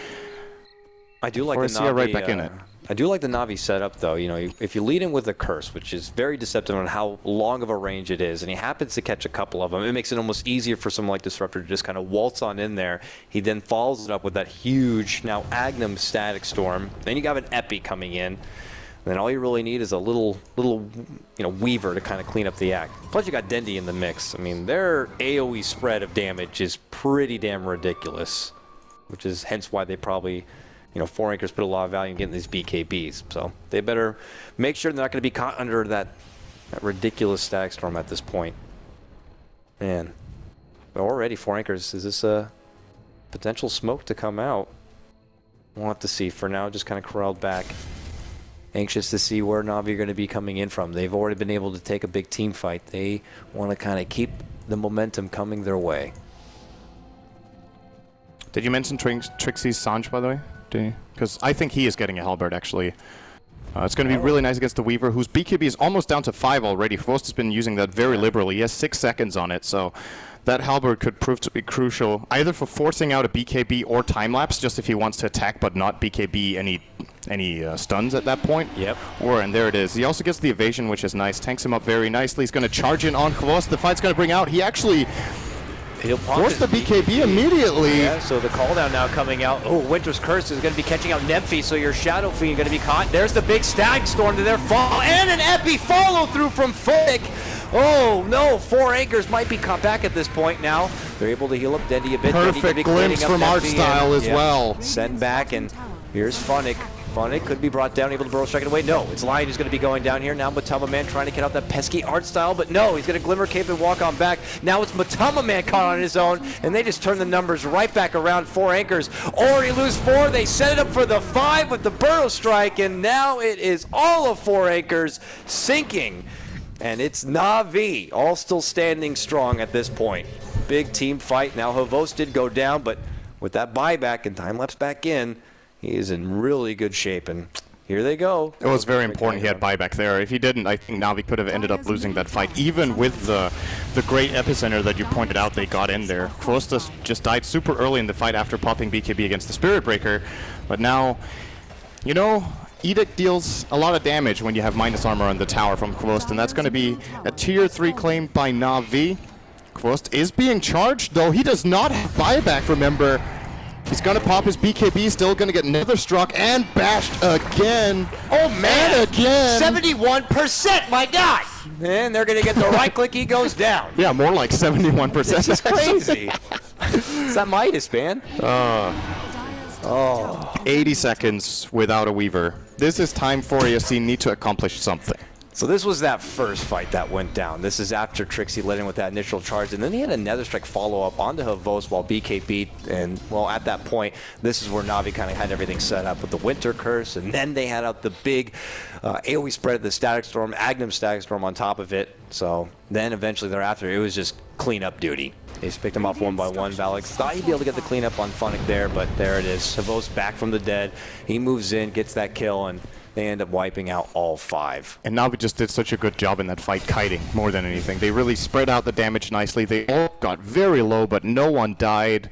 I do like the Na'Vi, right back in it. I do like the Na'Vi setup, though. You know, if you lead in with a curse, which is very deceptive on how long of a range it is, and he happens to catch a couple of them, it makes it almost easier for someone like Disruptor to just kind of waltz on in there. He then follows it up with that huge, now Agnum Static Storm. Then you got an Epi coming in. Then all you really need is a little Weaver to kind of clean up the act. Plus you got Dendy in the mix. I mean, their AoE spread of damage is pretty damn ridiculous, which is hence why they probably... 4 anchors put a lot of value in getting these BKBs. So they better make sure they're not going to be caught under that ridiculous Static Storm at this point. Man. But already 4 anchors. Is this a potential smoke to come out? We'll have to see. For now, just kind of corralled back. Anxious to see where Na'Vi are going to be coming in from. They've already been able to take a big team fight. They want to kind of keep the momentum coming their way. Did you mention Trixie's Sanj, by the way? Because I think he is getting a halberd, actually. It's going to be really nice against the Weaver, whose BKB is almost down to 5 already. Frost has been using that very liberally. He has 6 seconds on it, so that halberd could prove to be crucial, either for forcing out a BKB or time-lapse, just if he wants to attack but not BKB any stuns at that point. Yep. And there it is. He also gets the evasion, which is nice. Tanks him up very nicely. He's going to charge in on Kvos. The fight's going to bring out. He actually... He'll force the BKB immediately. Yeah, so the call down now coming out. Oh, Winter's Curse is going to be catching out Nemphy, so your Shadow Fiend going to be caught. There's the big Static Storm to their fall, and an Epi follow through from Funnick. Oh, no, 4 Anchors might be caught back at this point now. They're able to heal up Dendy a bit. Perfect glimpse from Art Style as well. Send back, and here's Funnick. Funnick could be brought down, able to burrow strike it away. No, it's Lion who's going to be going down here. Now Matama Man trying to get out that pesky Art Style, but no, he's going to Glimmer Cape and walk on back. Now it's Matama Man caught on his own, and they just turn the numbers right back around. 4 Anchors already lose 4. They set it up for the 5 with the burrow strike, and now it is all of 4 Anchors sinking. And it's Na'Vi, all still standing strong at this point. Big team fight. Now Havos did go down, but with that buyback and time-lapse back in, he is in really good shape, and here they go. It was very important he had buyback there. If he didn't, I think Na'Vi could have ended up losing that fight, even with the great epicenter that you pointed out they got in there. Kvostas just died super early in the fight after popping BKB against the Spirit Breaker, but now, you know, Edict deals a lot of damage when you have minus armor on the tower from Kvost, and that's going to be a tier 3 claim by Na'Vi. Kvost is being charged, though he does not have buyback, remember. He's going to pop his BKB, still going to get nether struck and bashed again. Oh man, and again. 71%, my God. And they're going to get the right click, he goes down. Yeah, more like 71%. This is crazy. It's that Midas, man. 80 seconds without a Weaver. This is time for ESC need to accomplish something. So this was that first fight that went down. This is after Trixie led in with that initial charge, and then he had a Nether Strike follow-up onto Havos while BK beat, and, well, at that point, this is where Na'Vi kind of had everything set up with the Winter Curse, and then they had out the big AoE spread of the Static Storm, Agnum Static Storm on top of it. So then eventually thereafter, it was just cleanup duty. They just picked him off one by one. Valix thought he'd be able to get the cleanup on Funnick there, but there it is. Havos back from the dead. He moves in, gets that kill, and they end up wiping out all 5. And Na'Vi just did such a good job in that fight, kiting more than anything. They really spread out the damage nicely. They all got very low, but no one died.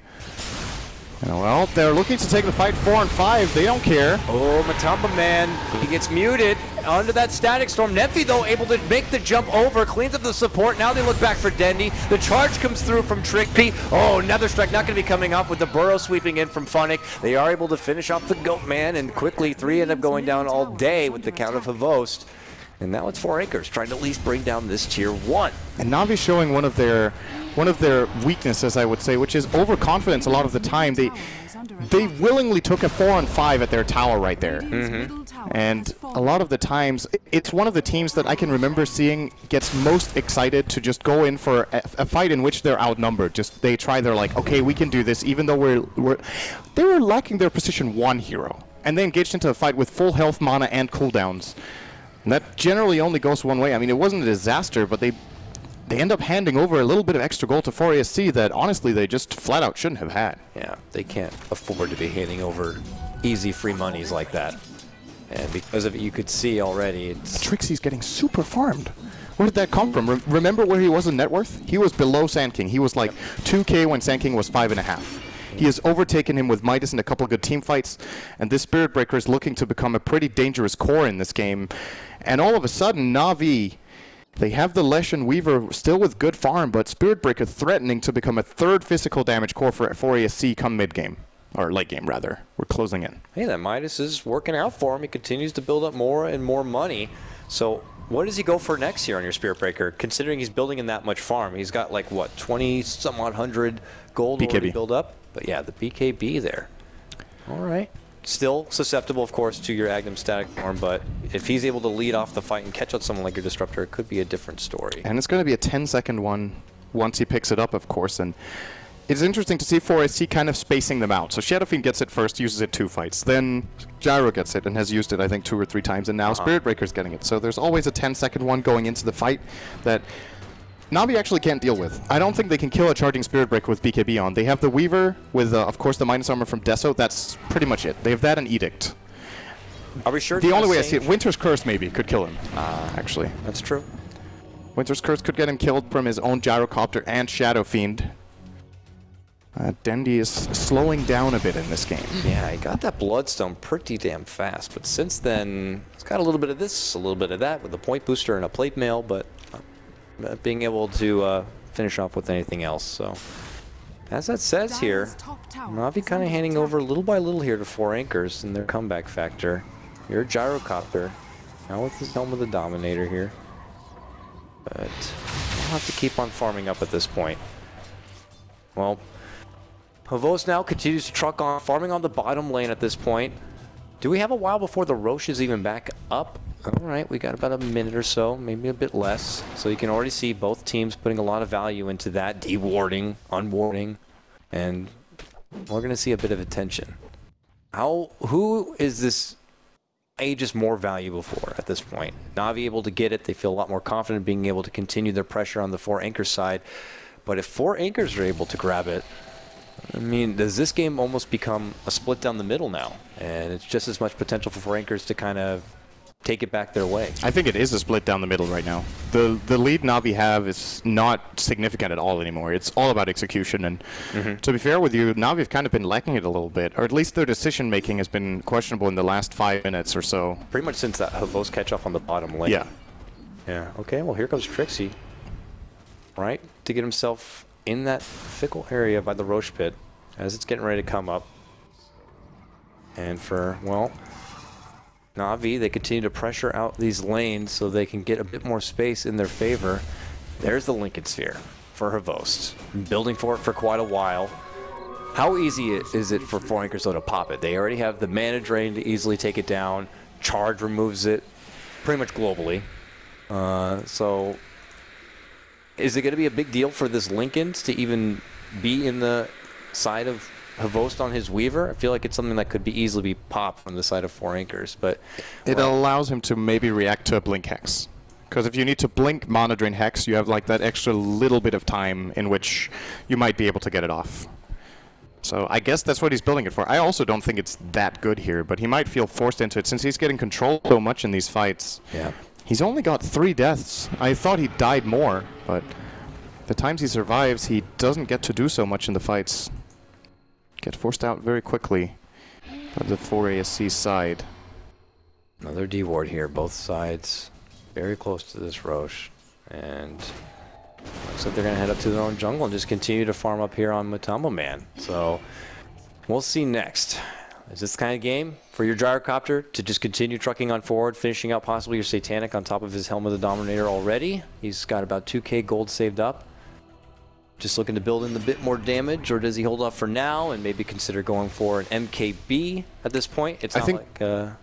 Well, they're looking to take the fight 4 on 5. They don't care. Oh, Matamba Man, he gets muted under that Static Storm. Nephi, though, able to make the jump over, cleans up the support. Now they look back for Dendy. The charge comes through from Tricky. Oh, Nether Strike not going to be coming off with the burrow sweeping in from Funnick. They are able to finish off the Goat Man, and quickly 3 end up going down all day with the count of Havost. And now it's 4 Anchors trying to at least bring down this tier 1. And Na'Vi showing one of their weaknesses, I would say, which is overconfidence a lot of the time. They willingly took a 4 on 5 at their tower right there. And a lot of the times, it's one of the teams that I can remember seeing gets most excited to just go in for a fight in which they're outnumbered. Just they try, they're like, okay, we can do this, even though they were lacking their position 1 hero. And they engaged into a fight with full health, mana, and cooldowns. And that generally only goes one way. I mean, it wasn't a disaster, but they end up handing over a little bit of extra gold to 4ASC that, honestly, they just flat out shouldn't have had. Yeah, they can't afford to be handing over easy free monies like that. And because of it, you could see already, it's... Trixie's getting super farmed. Where did that come from? Remember where he was in net worth? He was below Sand King. He was like 2K when Sand King was 5.5. He has overtaken him with Midas in a couple of good team fights, and this Spirit Breaker is looking to become a pretty dangerous core in this game. And all of a sudden, Na'Vi, they have the Lesh and Weaver still with good farm, but Spirit Breaker threatening to become a 3rd physical damage core for ASC come mid-game. Or late game, rather. We're closing in. Hey, that Midas is working out for him. He continues to build up more and more money. So what does he go for next year on your Spirit Breaker, considering he's building in that much farm? He's got like, what, 20-some-odd hundred gold already built up? But yeah, the BKB there. All right. Still susceptible, of course, to your Agnum Static Storm, but if he's able to lead off the fight and catch out someone like your Disruptor, it could be a different story. And it's going to be a 10-second one once he picks it up, of course. And it's interesting to see 4SC kind of spacing them out. So Shadowfiend gets it first, uses it 2 fights. Then Gyro gets it and has used it, I think, 2 or 3 times. And now Spirit Breaker's getting it. So there's always a 10-second one going into the fight that Na'Vi actually can't deal with. I don't think they can kill a charging Spirit Breaker with BKB on. They have the Weaver with, of course, the minus armor from Deso. That's pretty much it. They have that and Edict. Are we sure? The only way I see it, Winter's Curse maybe could kill him, actually. That's true. Winter's Curse could get him killed from his own Gyrocopter and Shadowfiend. Dendy is slowing down a bit in this game. Yeah, he got that Bloodstone pretty damn fast, but since then, he's got a little bit of this, a little bit of that with a point booster and a plate mail, but being able to finish off with anything else. So, as that says here, Na'Vi kind of handing over little by little here to 4 Anchors in their comeback factor. You're a Gyrocopter, now with his Helm of the Dominator here. But have to keep on farming up at this point. Well, Havos now continues to truck on, farming on the bottom lane at this point. Do we have a while before the Roche is even back up? All right, we got about a minute or so, maybe a bit less. So you can already see both teams putting a lot of value into that, dewarding, unwarding, and we're going to see a bit of attention. Who is this Aegis more valuable for at this point? Na'Vi able to get it. They feel a lot more confident being able to continue their pressure on the 4 anchors side. But if 4 anchors are able to grab it, I mean, does this game almost become a split down the middle now? And it's just as much potential for 4 anchors to kind of take it back their way. I think it is a split down the middle right now. The lead Na'Vi have is not significant at all anymore. It's all about execution, and to be fair with you, Na'Vi have kind of been lacking it a little bit, or at least their decision making has been questionable in the last 5 minutes or so. Pretty much since that Havos catch off on the bottom lane. Yeah. Yeah, okay, well here comes Trixie, right? To get himself in that fickle area by the Roche pit as it's getting ready to come up. And for, well, Na'Vi, they continue to pressure out these lanes so they can get a bit more space in their favor. There's the Lincoln Sphere for Havos. Building for it for quite a while. How easy is it for 4 anchors though to pop it? They already have the mana drain to easily take it down. Charge removes it pretty much globally. So is it going to be a big deal for this Lincolns to even be in the side of Havos on his Weaver? I feel like it's something that could be easily be popped from the side of 4 anchors, but it allows him to maybe react to a blink hex. Because if you need to blink mana drain hex, you have like that extra little bit of time in which you might be able to get it off. So I guess that's what he's building it for. I also don't think it's that good here, but he might feel forced into it since he's getting control so much in these fights. Yeah. He's only got 3 deaths. I thought he died more, but the times he survives, he doesn't get to do so much in the fights. Get forced out very quickly by the 4 ASC side. Another D-ward here, both sides very close to this Roche. And looks like they're going to head up to their own jungle and just continue to farm up here on Matama Man. So we'll see next. Is this the kind of game for your gyrocopter to just continue trucking on forward, finishing out possibly your Satanic on top of his Helm of the Dominator already? He's got about 2k gold saved up. Just looking to build in a bit more damage, or does he hold off for now and maybe consider going for an MKB at this point? It's not like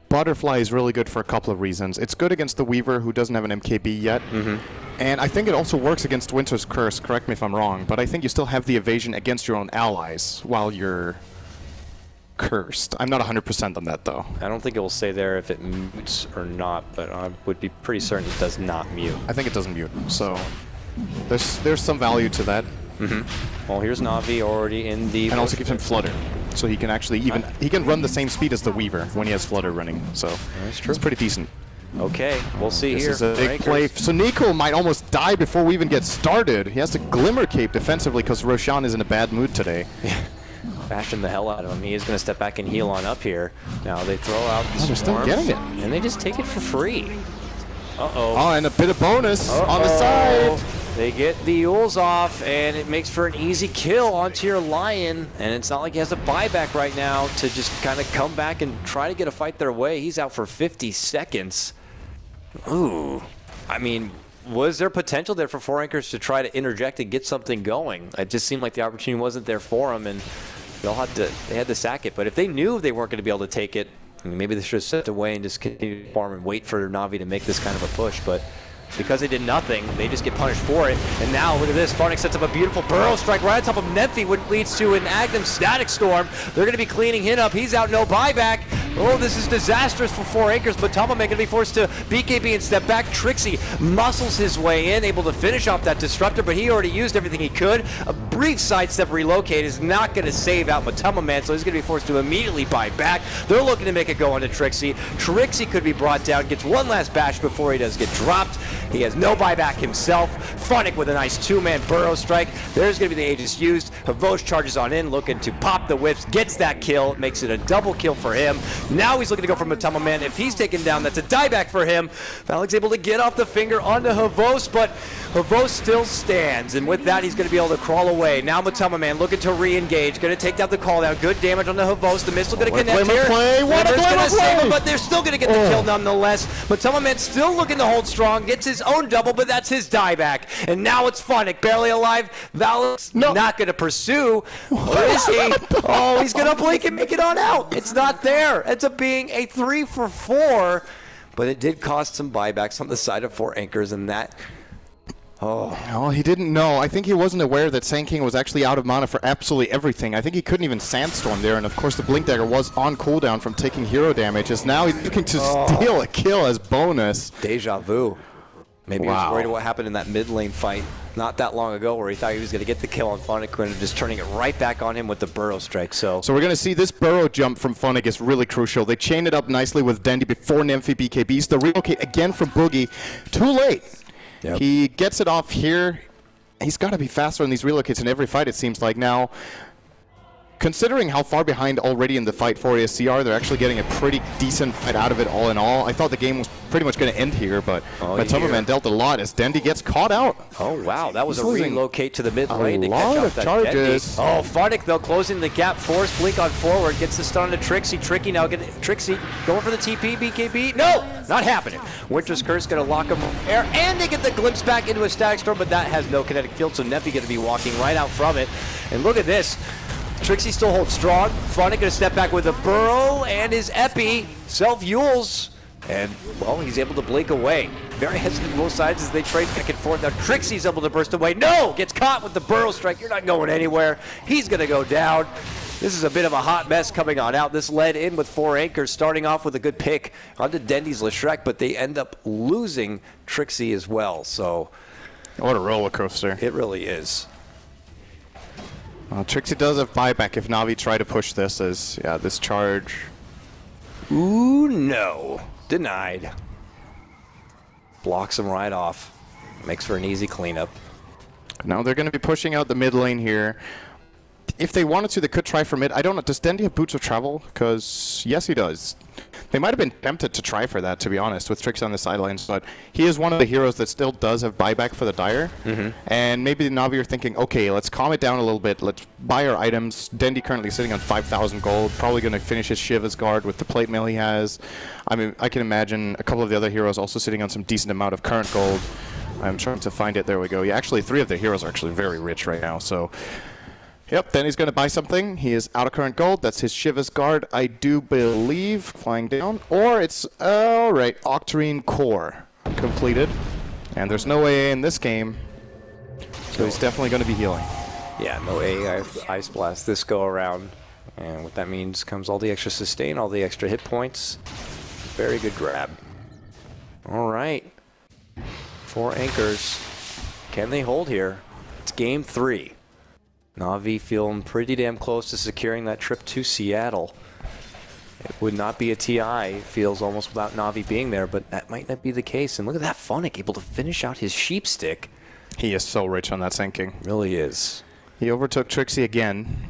Butterfly is really good for a couple of reasons. It's good against the Weaver, who doesn't have an MKB yet. And I think it also works against Winter's Curse, correct me if I'm wrong, but I think you still have the evasion against your own allies while you're cursed. I'm not 100% on that, though. I don't think it will say there if it mutes or not, but I would be pretty certain it does not mute. I think it doesn't mute, so there's some value to that. Well, here's Na'Vi already in the... And also gives him Flutter, so he can actually he can run the same speed as the Weaver when he has Flutter running, so that's true. It's pretty decent. Okay, we'll see here. This is a big play. So Nico might almost die before we even get started. He has to Glimmer Cape defensively because Roshan is in a bad mood today. Bashing the hell out of him. He is going to step back and heal on up here. Now they throw out the they're still getting it. And they just take it for free. Uh-oh. Oh, and a bit of bonus on the side. They get the Yules off, and it makes for an easy kill onto your Lion. And it's not like he has a buyback right now to just kind of come back and try to get a fight their way. He's out for 50 seconds. Ooh. I mean, was there potential there for 4 anchors to try to interject and get something going? It just seemed like the opportunity wasn't there for them, and they had to sack it. But if they knew they weren't going to be able to take it, I mean, maybe they should have stepped away and just continued to farm and wait for Na'Vi to make this kind of a push. But because they did nothing, they just get punished for it. And now, look at this. Farnik sets up a beautiful burrow strike right on top of Nephi, which leads to an Agnem Static Storm. They're going to be cleaning him up. He's out, no buyback. Oh, this is disastrous for 4 anchors, but Tama going to be forced to BKB and step back. Trixie muscles his way in, able to finish off that Disruptor, but he already used everything he could. A brief sidestep relocate is not going to save out Matama Man, so he's going to be forced to immediately buy back. They're looking to make it go onto Trixie. Trixie could be brought down, gets one last bash before he does get dropped. He has no buyback himself. Funnick with a nice 2-man burrow strike. There's going to be the Aegis used. Havos charges on in, looking to pop the whips, gets that kill, makes it a double kill for him. Now he's looking to go for Matama Man. If he's taken down, that's a dieback for him. Valak's able to get off the finger onto Havos, but Havos still stands, and with that, he's going to be able to crawl away. Now Matama Man looking to re-engage, going to take down the call down. Good damage on the Havos. The missile going to connect here. What a going to play! save him, but they're still going to get the kill nonetheless. Matama Man still looking to hold strong, gets his his own double, but that's his dieback. And now it's Funnick, barely alive. Valak's not going to pursue. Where is he? Oh, he's going to blink and make it on out. It's not there. Ends up being a 3 for 4, but it did cost some buybacks on the side of 4 anchors, and that... Oh, he didn't know. I think he wasn't aware that Sand King was actually out of mana for absolutely everything. I think he couldn't even Sandstorm there, and of course the Blink Dagger was on cooldown from taking hero damage, as now he's looking to steal a kill as bonus. Deja vu. Maybe he was worried what happened in that mid lane fight not that long ago where he thought he was going to get the kill on Funnick and just turning it right back on him with the Burrow Strike. So we're going to see this Burrow jump from Funnick is really crucial. They chain it up nicely with Dendy before Nymphy BKBs. The relocate again from Boogie. Too late. Yep. He gets it off here. He's got to be faster on these relocates in every fight, it seems like. Now, considering how far behind already in the fight for ASCR, they're actually getting a pretty decent fight out of it all in all. I thought the game was pretty much going to end here, but Tumberman dealt a lot as Dendy gets caught out. Oh, wow. That was a relocate to the mid lane to catch up that charges. Dendy. Oh, Funnick, though, closing the gap. Force Blink on forward. Gets the stun to Trixie. Tricky now. Trixie going for the TP. BKB. No! Not happening. Winter's Curse going to lock him air, and they get the glimpse back into a Static Storm, but that has no kinetic field, so Neffy going to be walking right out from it. And look at this. Trixie still holds strong. Funnick going to step back with a Burrow and his Epi. Self-Yules. And, well, he's able to blink away. Very hesitant both sides as they trade back and forth. Now Trixie's able to burst away. No! Gets caught with the Burrow Strike. You're not going anywhere. He's going to go down. This is a bit of a hot mess coming on out. This led in with 4 anchors, starting off with a good pick onto Dendy's Leshrek, but they end up losing Trixie as well. So, what a roller coaster. It really is. Well, Trixie does have buyback if Na'Vi try to push this as, this charge. Ooh, no. Denied. Blocks him right off. Makes for an easy cleanup. Now they're going to be pushing out the mid lane here. If they wanted to, they could try for mid. I don't know. Does Dendy have Boots of Travel? Because, yes, he does. They might have been tempted to try for that, to be honest, with Trixie on the sidelines, but he is one of the heroes that still does have buyback for the Dire. And maybe the Na'Vi are thinking, okay, let's calm it down a little bit. Let's buy our items. Dendy currently sitting on 5,000 gold, probably going to finish his Shiva's Guard with the plate mail he has. I mean, I can imagine a couple of the other heroes also sitting on some decent amount of current gold. I'm trying to find it. There we go. Yeah, actually, 3 of the heroes are actually very rich right now, so... Yep, then he's going to buy something. He is out of current gold. That's his Shiva's Guard, I do believe, flying down. Or it's, all right, Octarine Core completed. And there's no AA in this game, so he's definitely going to be healing. Yeah, no AA Ice Blast this go around. And what that means comes all the extra sustain, all the extra hit points. Very good grab. All right. 4 anchors. Can they hold here? It's game 3. Na'Vi feeling pretty damn close to securing that trip to Seattle. It would not be a TI, feels almost without Na'Vi being there, but that might not be the case. And look at that Funnick, able to finish out his sheep stick. He is so rich on that Sand King. Really is. He overtook Trixie again.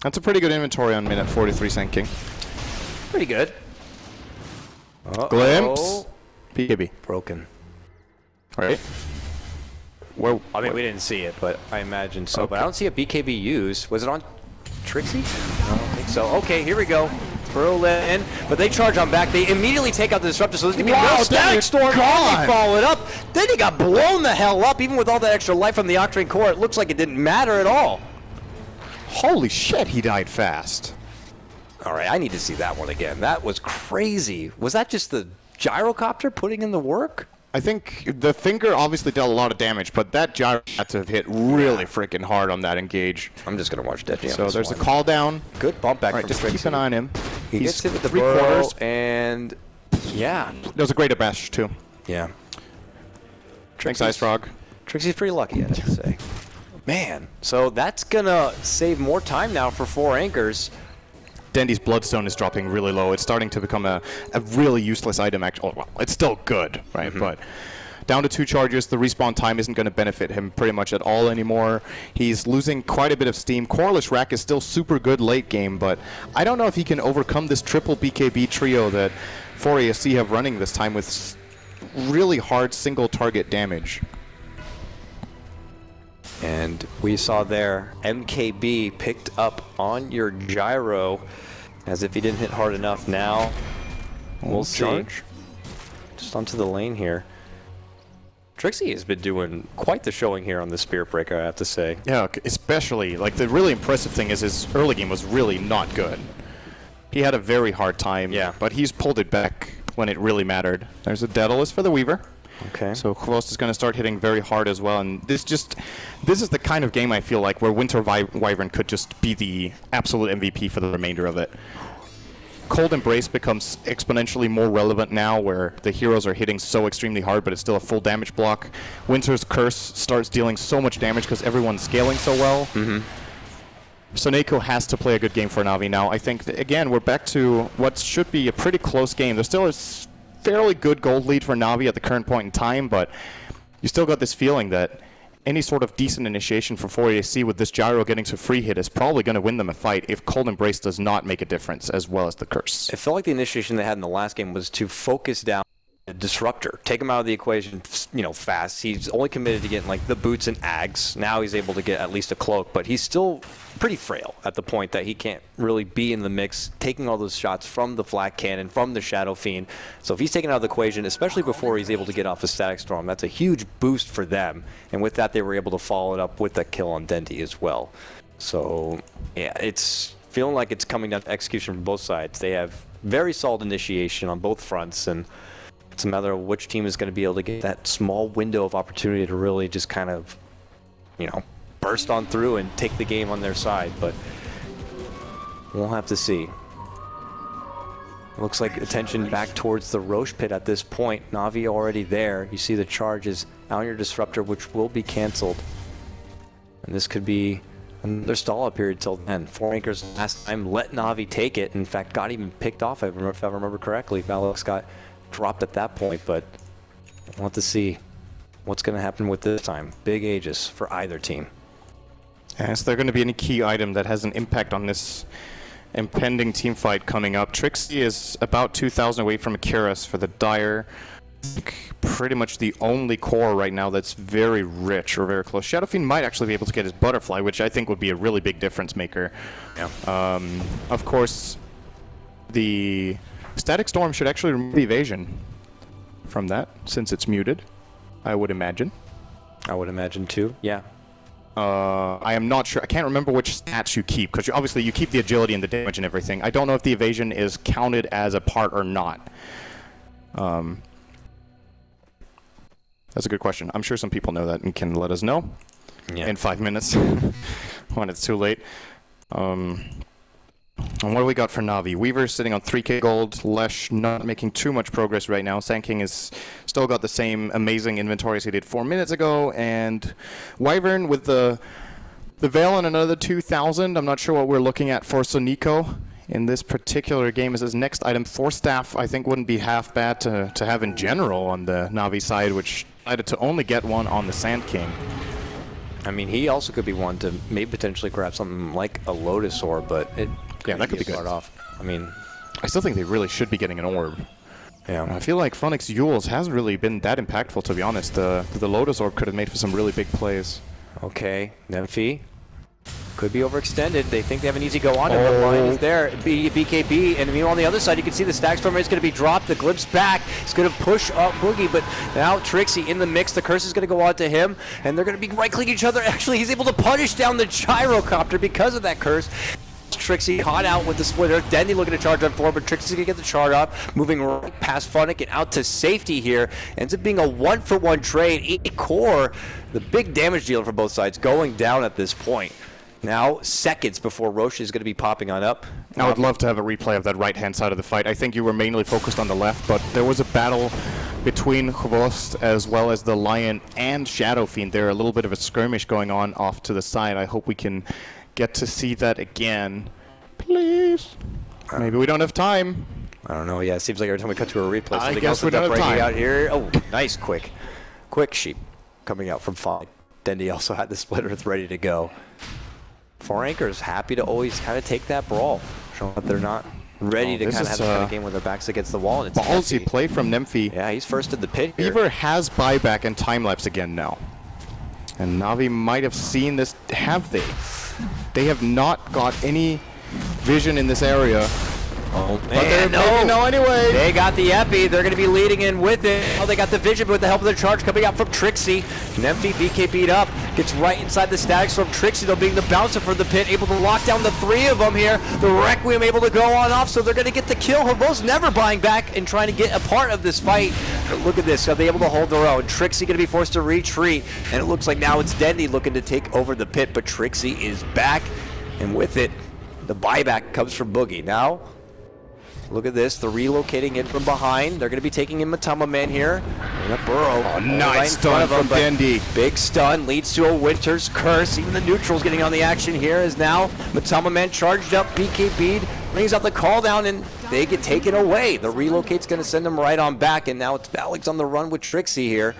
That's a pretty good inventory on minute 43 Sand King. Pretty good. Glimpse. BKB. Broken. All right. Whoa. I mean, we didn't see it, but I imagine so. Okay. But I don't see a BKB used. Was it on Trixie? No, I don't think so. Okay, here we go. Burrow let in, but they charge on back. They immediately take out the Disruptor, so there's going to be no Static Storm. And they follow it up. Then he got blown the hell up, even with all that extra life from the Octarine Core. It looks like it didn't matter at all. Holy shit, he died fast. All right, I need to see that one again. That was crazy. Was that just the gyrocopter putting in the work? I think the finger obviously dealt a lot of damage, but that gyro had to have hit really freaking hard on that engage. I'm just going to watch Deadly. So there's a call down. Good bump back from just Trixie. Keep an eye on him. He gets hit with the 3/4, and yeah. There was a great bash, too. Yeah. Thanks, Ice Frog. Trixie's pretty lucky, I'd say. Man, so that's going to save more time now for 4 anchors. Dendy's Bloodstone is dropping really low. It's starting to become a really useless item. Actually, well, it's still good, right? But down to 2 charges, the respawn time isn't going to benefit him pretty much at all anymore. He's losing quite a bit of steam. Corelish Rack is still super good late game, but I don't know if he can overcome this triple BKB trio that 4ASC have running this time with really hard single target damage. And we saw there, MKB picked up on your gyro as if he didn't hit hard enough. Now, we'll see. Just onto the lane here. Trixie has been doing quite the showing here on the Spirit Breaker, I have to say. Yeah, especially, like, the really impressive thing is his early game was really not good. He had a very hard time, but he's pulled it back when it really mattered. There's a Daedalus for the Weaver. Okay. So Hvoost is going to start hitting very hard as well, and this is the kind of game I feel like where Winter Wyvern could just be the absolute MVP for the remainder of it. Cold Embrace becomes exponentially more relevant now, where the heroes are hitting so extremely hard, but it's still a full damage block. Winter's Curse starts dealing so much damage because everyone's scaling so well. So Neko has to play a good game for Na'Vi now. I think, again, we're back to what should be a pretty close game. There's still a fairly good gold lead for Na'Vi at the current point in time, but you still got this feeling that any sort of decent initiation for 4AC with this Gyro getting to free hit is probably going to win them a fight if Cold Embrace does not make a difference, as well as the Curse. It felt like the initiation they had in the last game was to focus down the Disruptor, take him out of the equation, you know, fast. He's only committed to getting like the boots and ags. Now he's able to get at least a cloak, but he's still pretty frail at the point that he can't really be in the mix, taking all those shots from the Flak Cannon, from the Shadow Fiend. So if he's taken out of the equation, especially before he's able to get off a Static Storm, that's a huge boost for them. And with that, they were able to follow it up with a kill on Dendi as well. So yeah, it's feeling like it's coming down to execution from both sides. They have very solid initiation on both fronts, and it's a matter of which team is going to be able to get that small window of opportunity to really just kind of, you know, burst on through and take the game on their side. But we'll have to see. Looks like attention back towards the Roche pit at this point. Na'Vi already there. You see the charges on your Disruptor, which will be canceled. And this could be another stall-up period till then. 4 Anchors last time let Na'Vi take it. In fact, got even picked off, if I remember correctly. Valix got dropped at that point, but we'll have to see what's going to happen with this time. Big Aegis for either team. Is there going to be any key item that has an impact on this impending team fight coming up? Trixie is about 2,000 away from Akiras for the Dire. Pretty much the only core right now that's very rich or very close. Shadowfiend might actually be able to get his Butterfly, which I think would be a really big difference maker. Yeah. Of course, the Static Storm should actually remove the evasion from that, since it's muted, I would imagine. I would imagine too, yeah. I am not sure. I can't remember which stats you keep, because obviously you keep the agility and the damage and everything. I don't know if the evasion is counted as a part or not. That's a good question. I'm sure some people know that and can let us know in 5 minutes when it's too late. And what do we got for Na'Vi? Weaver sitting on 3k gold. Lesh not making too much progress right now. Sand King has still got the same amazing inventory as he did 4 minutes ago. And Wyvern with the Veil and another 2,000. I'm not sure what we're looking at for Soniko in this particular game as his next item. Force Staff, I think, wouldn't be half bad to have in general on the Na'Vi side, which decided to only get one on the Sand King. I mean, he also could be one to maybe potentially grab something like a Lotus Orb, but it that could be good. Start off. I mean, I still think they really should be getting an orb. Yeah, I feel like Funix Yules hasn't really been that impactful, to be honest. The Lotus Orb could have made for some really big plays. Okay, Nymphy could be overextended. They think they have an easy go on, and the line is there. BKB, and on the other side, you can see the Stack Storm is going to be dropped. The Glimpse back. It's going to push up Boogie, but now Trixie in the mix. The curse is going to go on to him, and they're going to be right-clicking each other. Actually, he's able to punish down the Gyrocopter because of that curse. Trixie caught out with the splitter. Dendi looking to charge on 4, but Trixie's going to get the chart up. Moving right past Funnick and out to safety here. Ends up being a 1-for-1 trade. 8 core, the big damage dealer for both sides, going down at this point. Now, seconds before Roche is going to be popping on up. I would love to have a replay of that right-hand side of the fight. I think you were mainly focused on the left, but there was a battle between Hvoost as well as the Lion and Shadow Fiend. There, a little bit of a skirmish going on off to the side. I hope we can get to see that again. Please. Maybe we don't have time. I don't know. Yeah, it seems like every time we cut to a replay, I something guess else we is don't up have breaking time. out here. Oh, nice quick sheep coming out from Fog. Dendi also had the splitter ready to go. 4 Anchors happy to always kind of take that brawl, showing that they're not ready to kind of have the kind of game where their backs against the wall. And it's ballsy play from Nymphy. Yeah, he's first in the pit here. Beaver has buyback and time-lapse again now. And Na'Vi might have seen this. Have they? They have not got any vision in this area. Oh, But they're maybe no anyway. They got the Epi. They're going to be leading in with it. Oh, they got the vision, but with the help of the charge coming out from Trixie. Nemphy, BKB'd up. Gets right inside the Static Storm. Trixie, though, being the bouncer for the pit, able to lock down the 3 of them here. The Requiem able to go on off, so they're going to get the kill. Havos never buying back and trying to get a part of this fight. But look at this. Are they able to hold their own? Trixie going to be forced to retreat. And it looks like now it's Dendy looking to take over the pit, but Trixie is back. And with it, the buyback comes from Boogie. Now, look at this. They're relocating in from behind. They're going to be taking in Matama Man here. And a Burrow. Oh, nice stun from Dendy. Big stun leads to a Winter's Curse. Even the neutrals getting on the action here as now Matama Man charged up. BKB'd. Brings out the call down and they get taken away. The relocate's going to send them right on back. And now it's Alex on the run with Trixie here.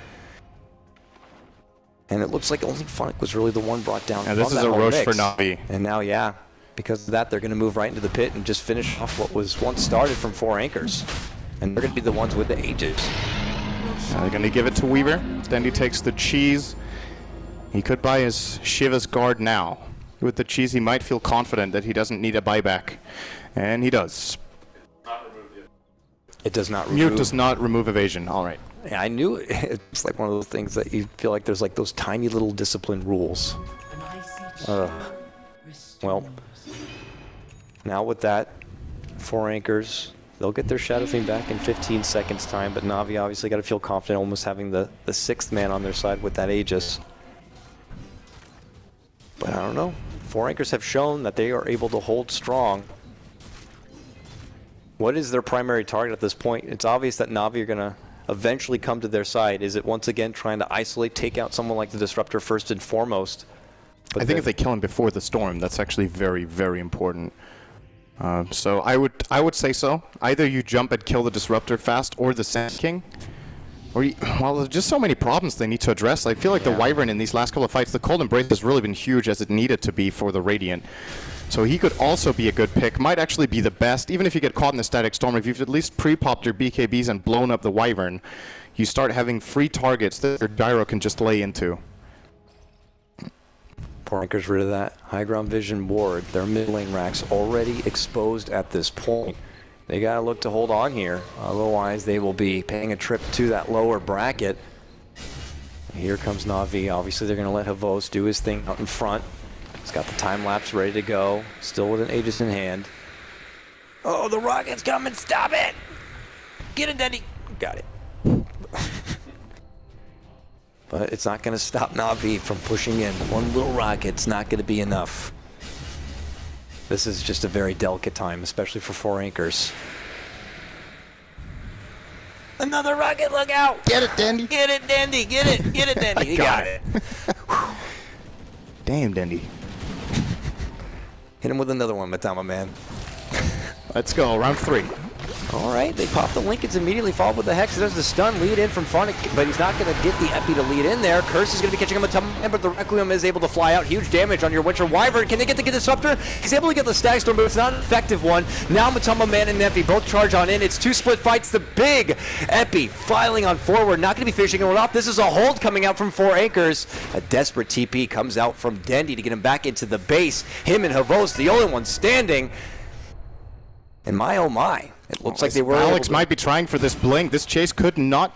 And it looks like only Funk was really the one brought down. And this is a rush for Navi. And now, yeah, because of that, they're going to move right into the pit and just finish off what was once started from 4 anchors. And they're going to be the ones with the Aegis. They're going to give it to Weaver. Dendy takes the cheese. He could buy his Shiva's guard now. With the cheese, he might feel confident that he doesn't need a buyback. And he does. It does not remove. Mute does not remove evasion. All right. Yeah, I knew it's like one of those things that you feel like there's like those tiny little discipline rules. Well, now with that, 4 anchors, they'll get their Shadow Fiend back in 15 seconds time, but Navi obviously got to feel confident almost having the 6th man on their side with that Aegis. But I don't know. 4 anchors have shown that they are able to hold strong. What is their primary target at this point? It's obvious that Navi are going to eventually come to their side. Is it once again trying to isolate, take out someone like the Disruptor first and foremost? But I think if they kill him before the storm, that's actually very, very important. So I would say so. Either you jump and kill the Disruptor fast, or the Sand King. Or well, there's just so many problems they need to address. I feel like the Wyvern in these last couple of fights, the Cold Embrace has really been huge as it needed to be for the Radiant. So he could also be a good pick. Might actually be the best, even if you get caught in the Static Storm. If you've at least pre-popped your BKBs and blown up the Wyvern, you start having free targets that your Gyro can just lay into. 4 anchors rid of that. High ground vision ward. Their mid lane racks already exposed at this point. They gotta look to hold on here. Otherwise, they will be paying a trip to that lower bracket. Here comes Na'Vi. Obviously, they're gonna let Havos do his thing out in front. He's got the time lapse ready to go. Still with an Aegis in hand. Oh, the rocket's coming! Stop it! Get it, Dendy! Got it. But it's not going to stop Na'Vi from pushing in. One little rocket's not going to be enough. This is just a very delicate time, especially for 4 anchors. Another rocket, look out! Get it, Dendy! Get it, Dendy! Get it! Get it, Dendy! He got it. Damn, Dendy. Hit him with another one, Matama Man. Let's go, round 3. All right, they pop the Lincolns immediately, followed with the Hex. There's the stun lead in from Phonic, but he's not going to get the Epi to lead in there. Curse is going to be catching him a ton, but the Requiem is able to fly out. Huge damage on your Winter Wyvern. Can they get the Disruptor? He's able to get the Static Storm, but it's not an effective one. Now Matama Man and Nemphy both charge on in. It's 2 split fights. The big Epi filing on forward. Not going to be finishing it off. This is a hold coming out from 4 anchors. A desperate TP comes out from Dendy to get him back into the base. Him and Havos, the only one standing. And my oh my. It looks like they were. Alex might be trying for this blink. This chase could be not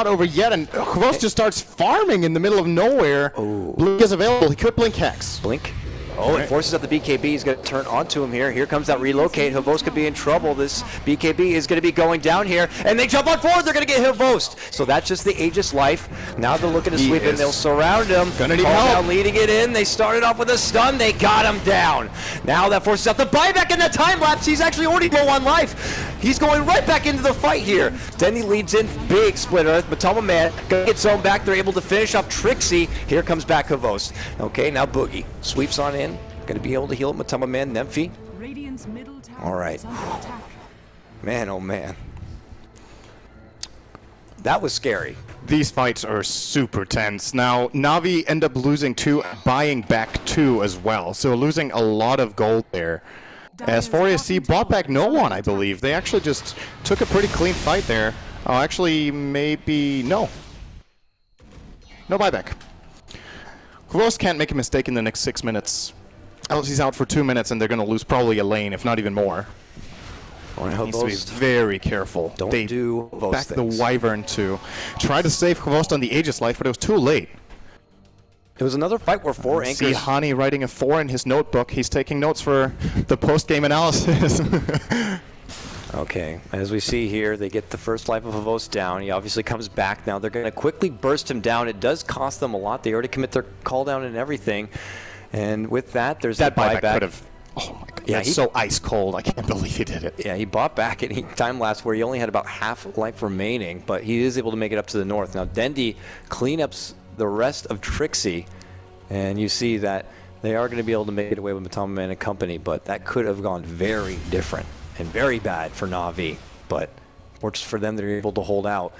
over yet, and Kvos just starts farming in the middle of nowhere. Oh. Blink is available. He could blink Hex. Blink. Oh, it forces out the BKB. He's going to turn onto him here. Here comes that relocate. Havos could be in trouble. This BKB is going to be going down here. And they jump on forward. They're going to get Havos. So that's just the Aegis life. Now they're looking to sweep in. They'll surround him. Gonna need help. Now leading it in. They started off with a stun. They got him down. Now that forces out the buyback in the time lapse. He's actually already low on life. He's going right back into the fight here. Denny leads in. Big split earth. Matama Man gonna get zone back. They're able to finish off Trixie. Here comes back Havos. Okay, now Boogie sweeps on in. Going to be able to heal Matama Man, Nemphy. All right. Man, oh man. That was scary. These fights are super tense. Now, Navi end up losing 2, buying back 2 as well. So losing a lot of gold there. As far as C bought back no one, I believe. They actually just took a pretty clean fight there. Oh, actually, maybe no. No buyback. Kvos can't make a mistake in the next 6 minutes. Else he's out for 2 minutes and they're going to lose probably a lane, if not even more. Needs to be very careful. Don't They do those back things. the Wyvern to try to save Hvost on the Aegis life, but it was too late. It was another fight where 4 See anchors. Hani writing a 4 in his notebook. He's taking notes for the post-game analysis. Okay, as we see here, they get the first life of Hvost down. He obviously comes back now. They're going to quickly burst him down. It does cost them a lot. They already commit their call down and everything. And with that, there's that the buyback. could have. Oh my god, Yeah, that's so ice cold. I can't believe he did it. Yeah, he bought back at time lapse where he only had about half life remaining, but he is able to make it up to the north. Now, Dendi cleanups the rest of Trixie, and you see that they are going to be able to make it away with Matama Man and company, but that could have gone very different and very bad for Na'Vi, but fortunate for them, they're able to hold out.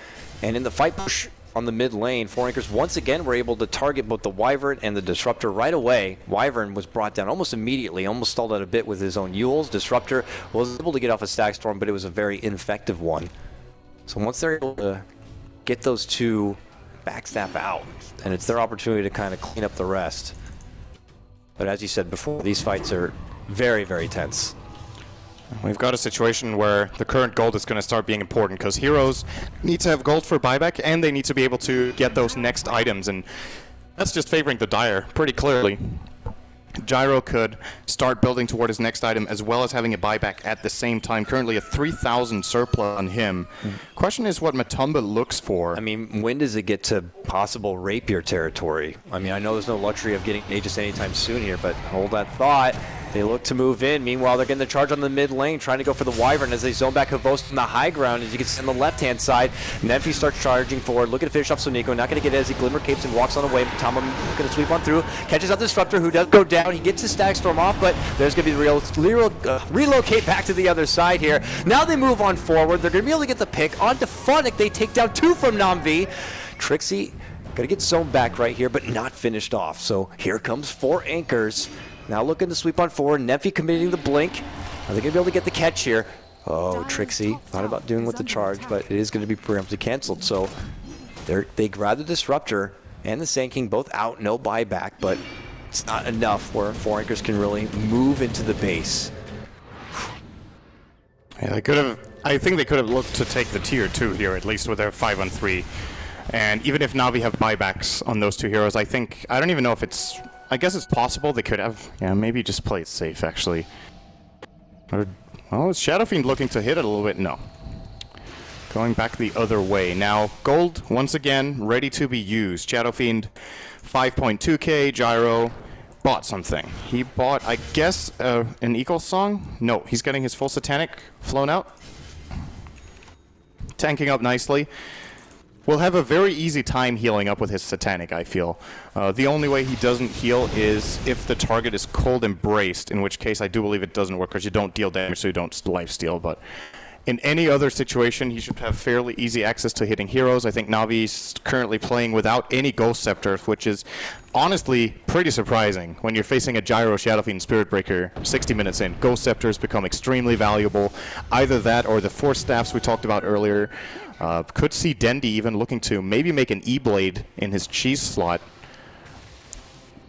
And in the fight push on the mid lane, 4 anchors once again were able to target both the Wyvern and the Disruptor right away. Wyvern was brought down almost immediately, almost stalled out a bit with his own Yules. Disruptor was able to get off a Stack Storm, but it was a very ineffective one. So once they're able to get those two backstab out, and it's their opportunity to kind of clean up the rest. But as you said before, these fights are very, very tense. We've got a situation where the current gold is going to start being important because heroes need to have gold for buyback and they need to be able to get those next items, and that's just favoring the Dire pretty clearly. Gyro could start building toward his next item as well as having a buyback at the same time. Currently a 3,000 surplus on him. Question is what Matumba looks for. I mean, when does it get to possible rapier territory? I mean, I know there's no luxury of getting Aegis anytime soon here, but hold that thought. They look to move in. Meanwhile, they're getting the charge on the mid lane, trying to go for the Wyvern as they zone back Hvost on the high ground. As you can see on the left-hand side, Nemphy starts charging forward, looking to finish off Soniko. Not going to get it as he glimmer capes and walks on away. Matama going to sweep on through, catches out the Disruptor, who does go down. He gets his Stack Storm off, but there's going to be the relocate back to the other side here. Now they move on forward. They're going to be able to get the pick onto Funnick. They take down 2 from Na'Vi. Trixie going to get zoned back right here, but not finished off. So here comes 4 anchors. Now looking to sweep on forward. Nemphy committing the blink. Are they going to be able to get the catch here? Oh, Trixie. Thought about doing with the charge, but it is going to be preemptively canceled. So they grab the Disruptor and the Sand King both out. No buyback, but it's not enough where 4 anchors can really move into the base. Yeah, they could have. I think they could have looked to take the tier 2 here, at least with their 5-on-3. And even if Na'Vi have buybacks on those 2 heroes, I don't even know if it's... I guess it's possible they could have. Yeah, maybe just play it safe, actually. Or, well, is Shadow Fiend looking to hit it a little bit? No. Going back the other way. Now, gold, once again, ready to be used. Shadow Fiend, 5.2k, Gyro, bought something. He bought, I guess, an Eagle Song? No, he's getting his full Satanic flown out. Tanking up nicely. Will have a very easy time healing up with his Satanic, I feel. The only way he doesn't heal is if the target is cold embraced, in which case I do believe it doesn't work because you don't deal damage, so you don't lifesteal. But in any other situation, he should have fairly easy access to hitting heroes. I think Navi's currently playing without any Ghost Scepters, which is honestly pretty surprising when you're facing a Gyro, Shadow Fiend, Spirit Breaker 60 minutes in. Ghost Scepters become extremely valuable. Either that or the Force Staffs we talked about earlier. Could see Dendi even looking to maybe make an E-Blade in his cheese slot.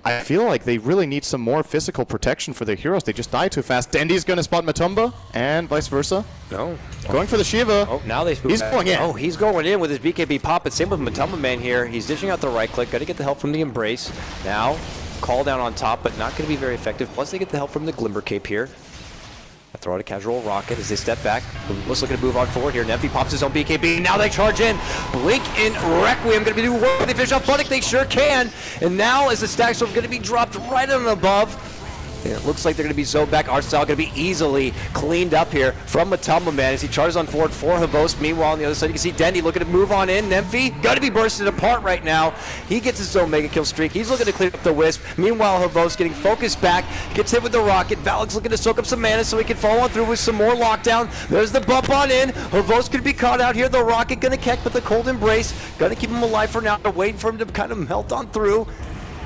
I feel like they really need some more physical protection for their heroes. They just die too fast. Dendi's going to spot Matumba, and vice versa. No. Going for the Shiva. Oh, now they spook He's back. going in. Oh, he's going in with his BKB pop, but same with Matumba Man here. He's dishing out the right click. Got to get the help from the Embrace. Now, call down on top, but not going to be very effective. Plus, they get the help from the Glimmer Cape here. Throw out a casual rocket as they step back. Looks looking to move on forward here. Nemphy pops his own BKB. Now they charge in. Blink in Requiem. Going to be doing work. They finish off Funnick. They sure can. And now as the Stack Storm going to be dropped right on above. And it looks like they're going to be zoned back. Arcstyle going to be easily cleaned up here from Matumba Man as he charges on forward for Hvost. Meanwhile, on the other side, you can see Dendi looking to move on in. Nemphy got to be bursted apart right now. He gets his own mega kill streak. He's looking to clear up the Wisp. Meanwhile, Hvost getting focused back. Gets hit with the rocket. Valak's looking to soak up some mana so he can follow on through with some more lockdown. There's the bump on in. Hvost could be caught out here. The rocket going to catch with the cold embrace. Going to keep him alive for now. Waiting for him to kind of melt on through.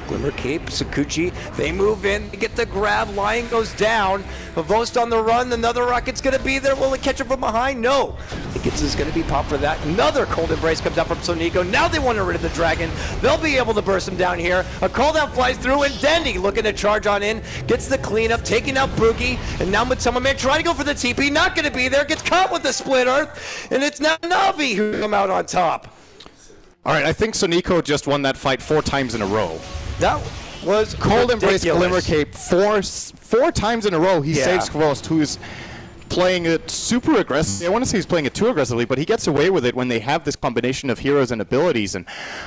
Glimmer Cape, Sakuchi, they move in, they get the grab, Lion goes down. Havost on the run, another rocket's gonna be there. Will it catch him from behind? No. Gets is gonna be popped for that. Another Cold Embrace comes out from Sonico. Now they want to rid of the Dragon. They'll be able to burst him down here. A call down flies through, and Dendy looking to charge on in, gets the cleanup, taking out Boogie, and now Mutsuma Man trying to go for the TP, not gonna be there, gets caught with the Split Earth, and it's now Navi who come out on top. All right, I think Sonico just won that fight 4 times in a row. That was Cold Embrace, ridiculous. Glimmer Cape, four times in a row. He saves Kvost, who's playing it super aggressive. I want to say he's playing it too aggressively, but he gets away with it when they have this combination of heroes and abilities. And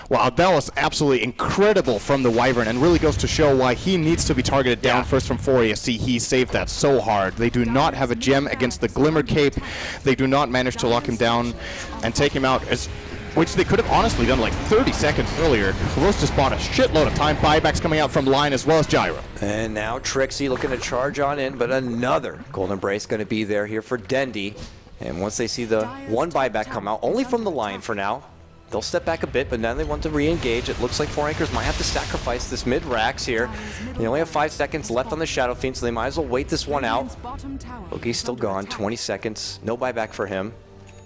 wow, that was absolutely incredible from the Wyvern, and really goes to show why he needs to be targeted down first from 4 ASC. He saved that so hard. They do not have a gem against the Glimmer Cape. They do not manage to lock him down and take him out, which they could have honestly done like 30 seconds earlier. Rose just bought a shitload of time. Buybacks coming out from Line as well as Gyro. And now Trixie looking to charge on in, but another Golden Embrace going to be there here for Dendy. And once they see the one buyback come out, only from the Lion for now, they'll step back a bit, but now they want to re-engage. It looks like 4 Anchors might have to sacrifice this mid-racks here. They only have 5 seconds left on the Shadow Fiend, so they might as well wait this one out. Boogie's still gone, 20 seconds, no buyback for him.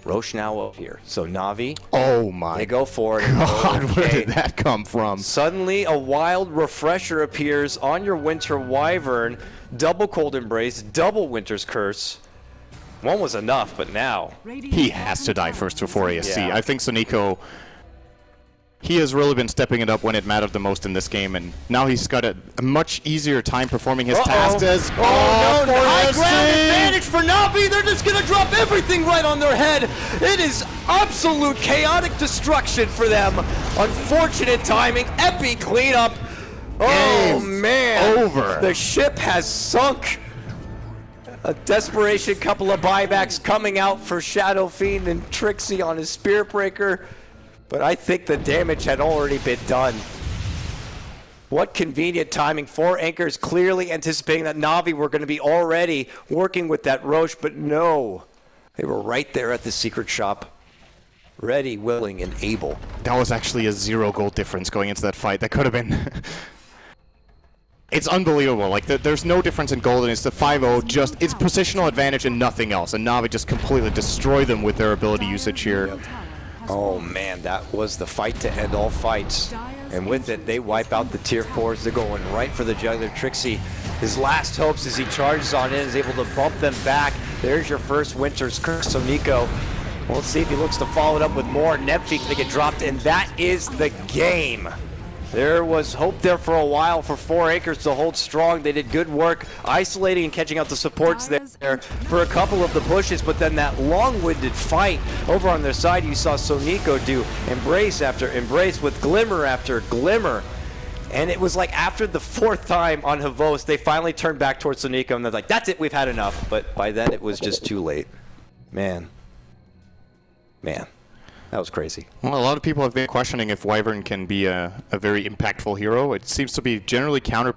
Roche now up here. So Navi. Oh my. They go for it. God, where did that come from? Suddenly a wild refresher appears on your Winter Wyvern. Double Cold Embrace, double Winter's Curse. One was enough, but now. He has to die first before ASC. Yeah. I think Sonico, he has really been stepping it up when it mattered the most in this game, and now he's got a much easier time performing his task as... Oh, no, high ground advantage for Navi. They're just going to drop everything right on their head. It is absolute chaotic destruction for them. Unfortunate timing, epic cleanup. Oh, man. Over. The ship has sunk. A desperation couple of buybacks coming out for Shadow Fiend and Trixie on his Spirit Breaker. But I think the damage had already been done. What convenient timing. 4 Anchors clearly anticipating that Navi were going to be already working with that Roche, but no. They were right there at the secret shop. Ready, willing, and able. That was actually a 0 gold difference going into that fight. That could have been... It's unbelievable. Like, there's no difference in gold, and it's the 5-0. Just, it's positional advantage and nothing else. And Navi just completely destroyed them with their ability usage here. Yep. Oh man, that was the fight to end all fights. And with it, they wipe out the tier 4s. They're going right for the juggler. Trixie, his last hopes as he charges on in, is able to bump them back. There's your first Winter's Curse. So Nico, well, let's see if he looks to follow it up with more. Nephi to get dropped, and that is the game. There was hope there for a while for 4 Acres to hold strong. They did good work isolating and catching out the supports there for a couple of the pushes, but then that long-winded fight over on their side, you saw Sonico do embrace after embrace with glimmer after glimmer. And it was like after the 4th time on Havost, they finally turned back towards Sonico and they're like, that's it, we've had enough. But by then it was just too late. Man. That was crazy. Well, a lot of people have been questioning if Wyvern can be a very impactful hero. It seems to be generally counter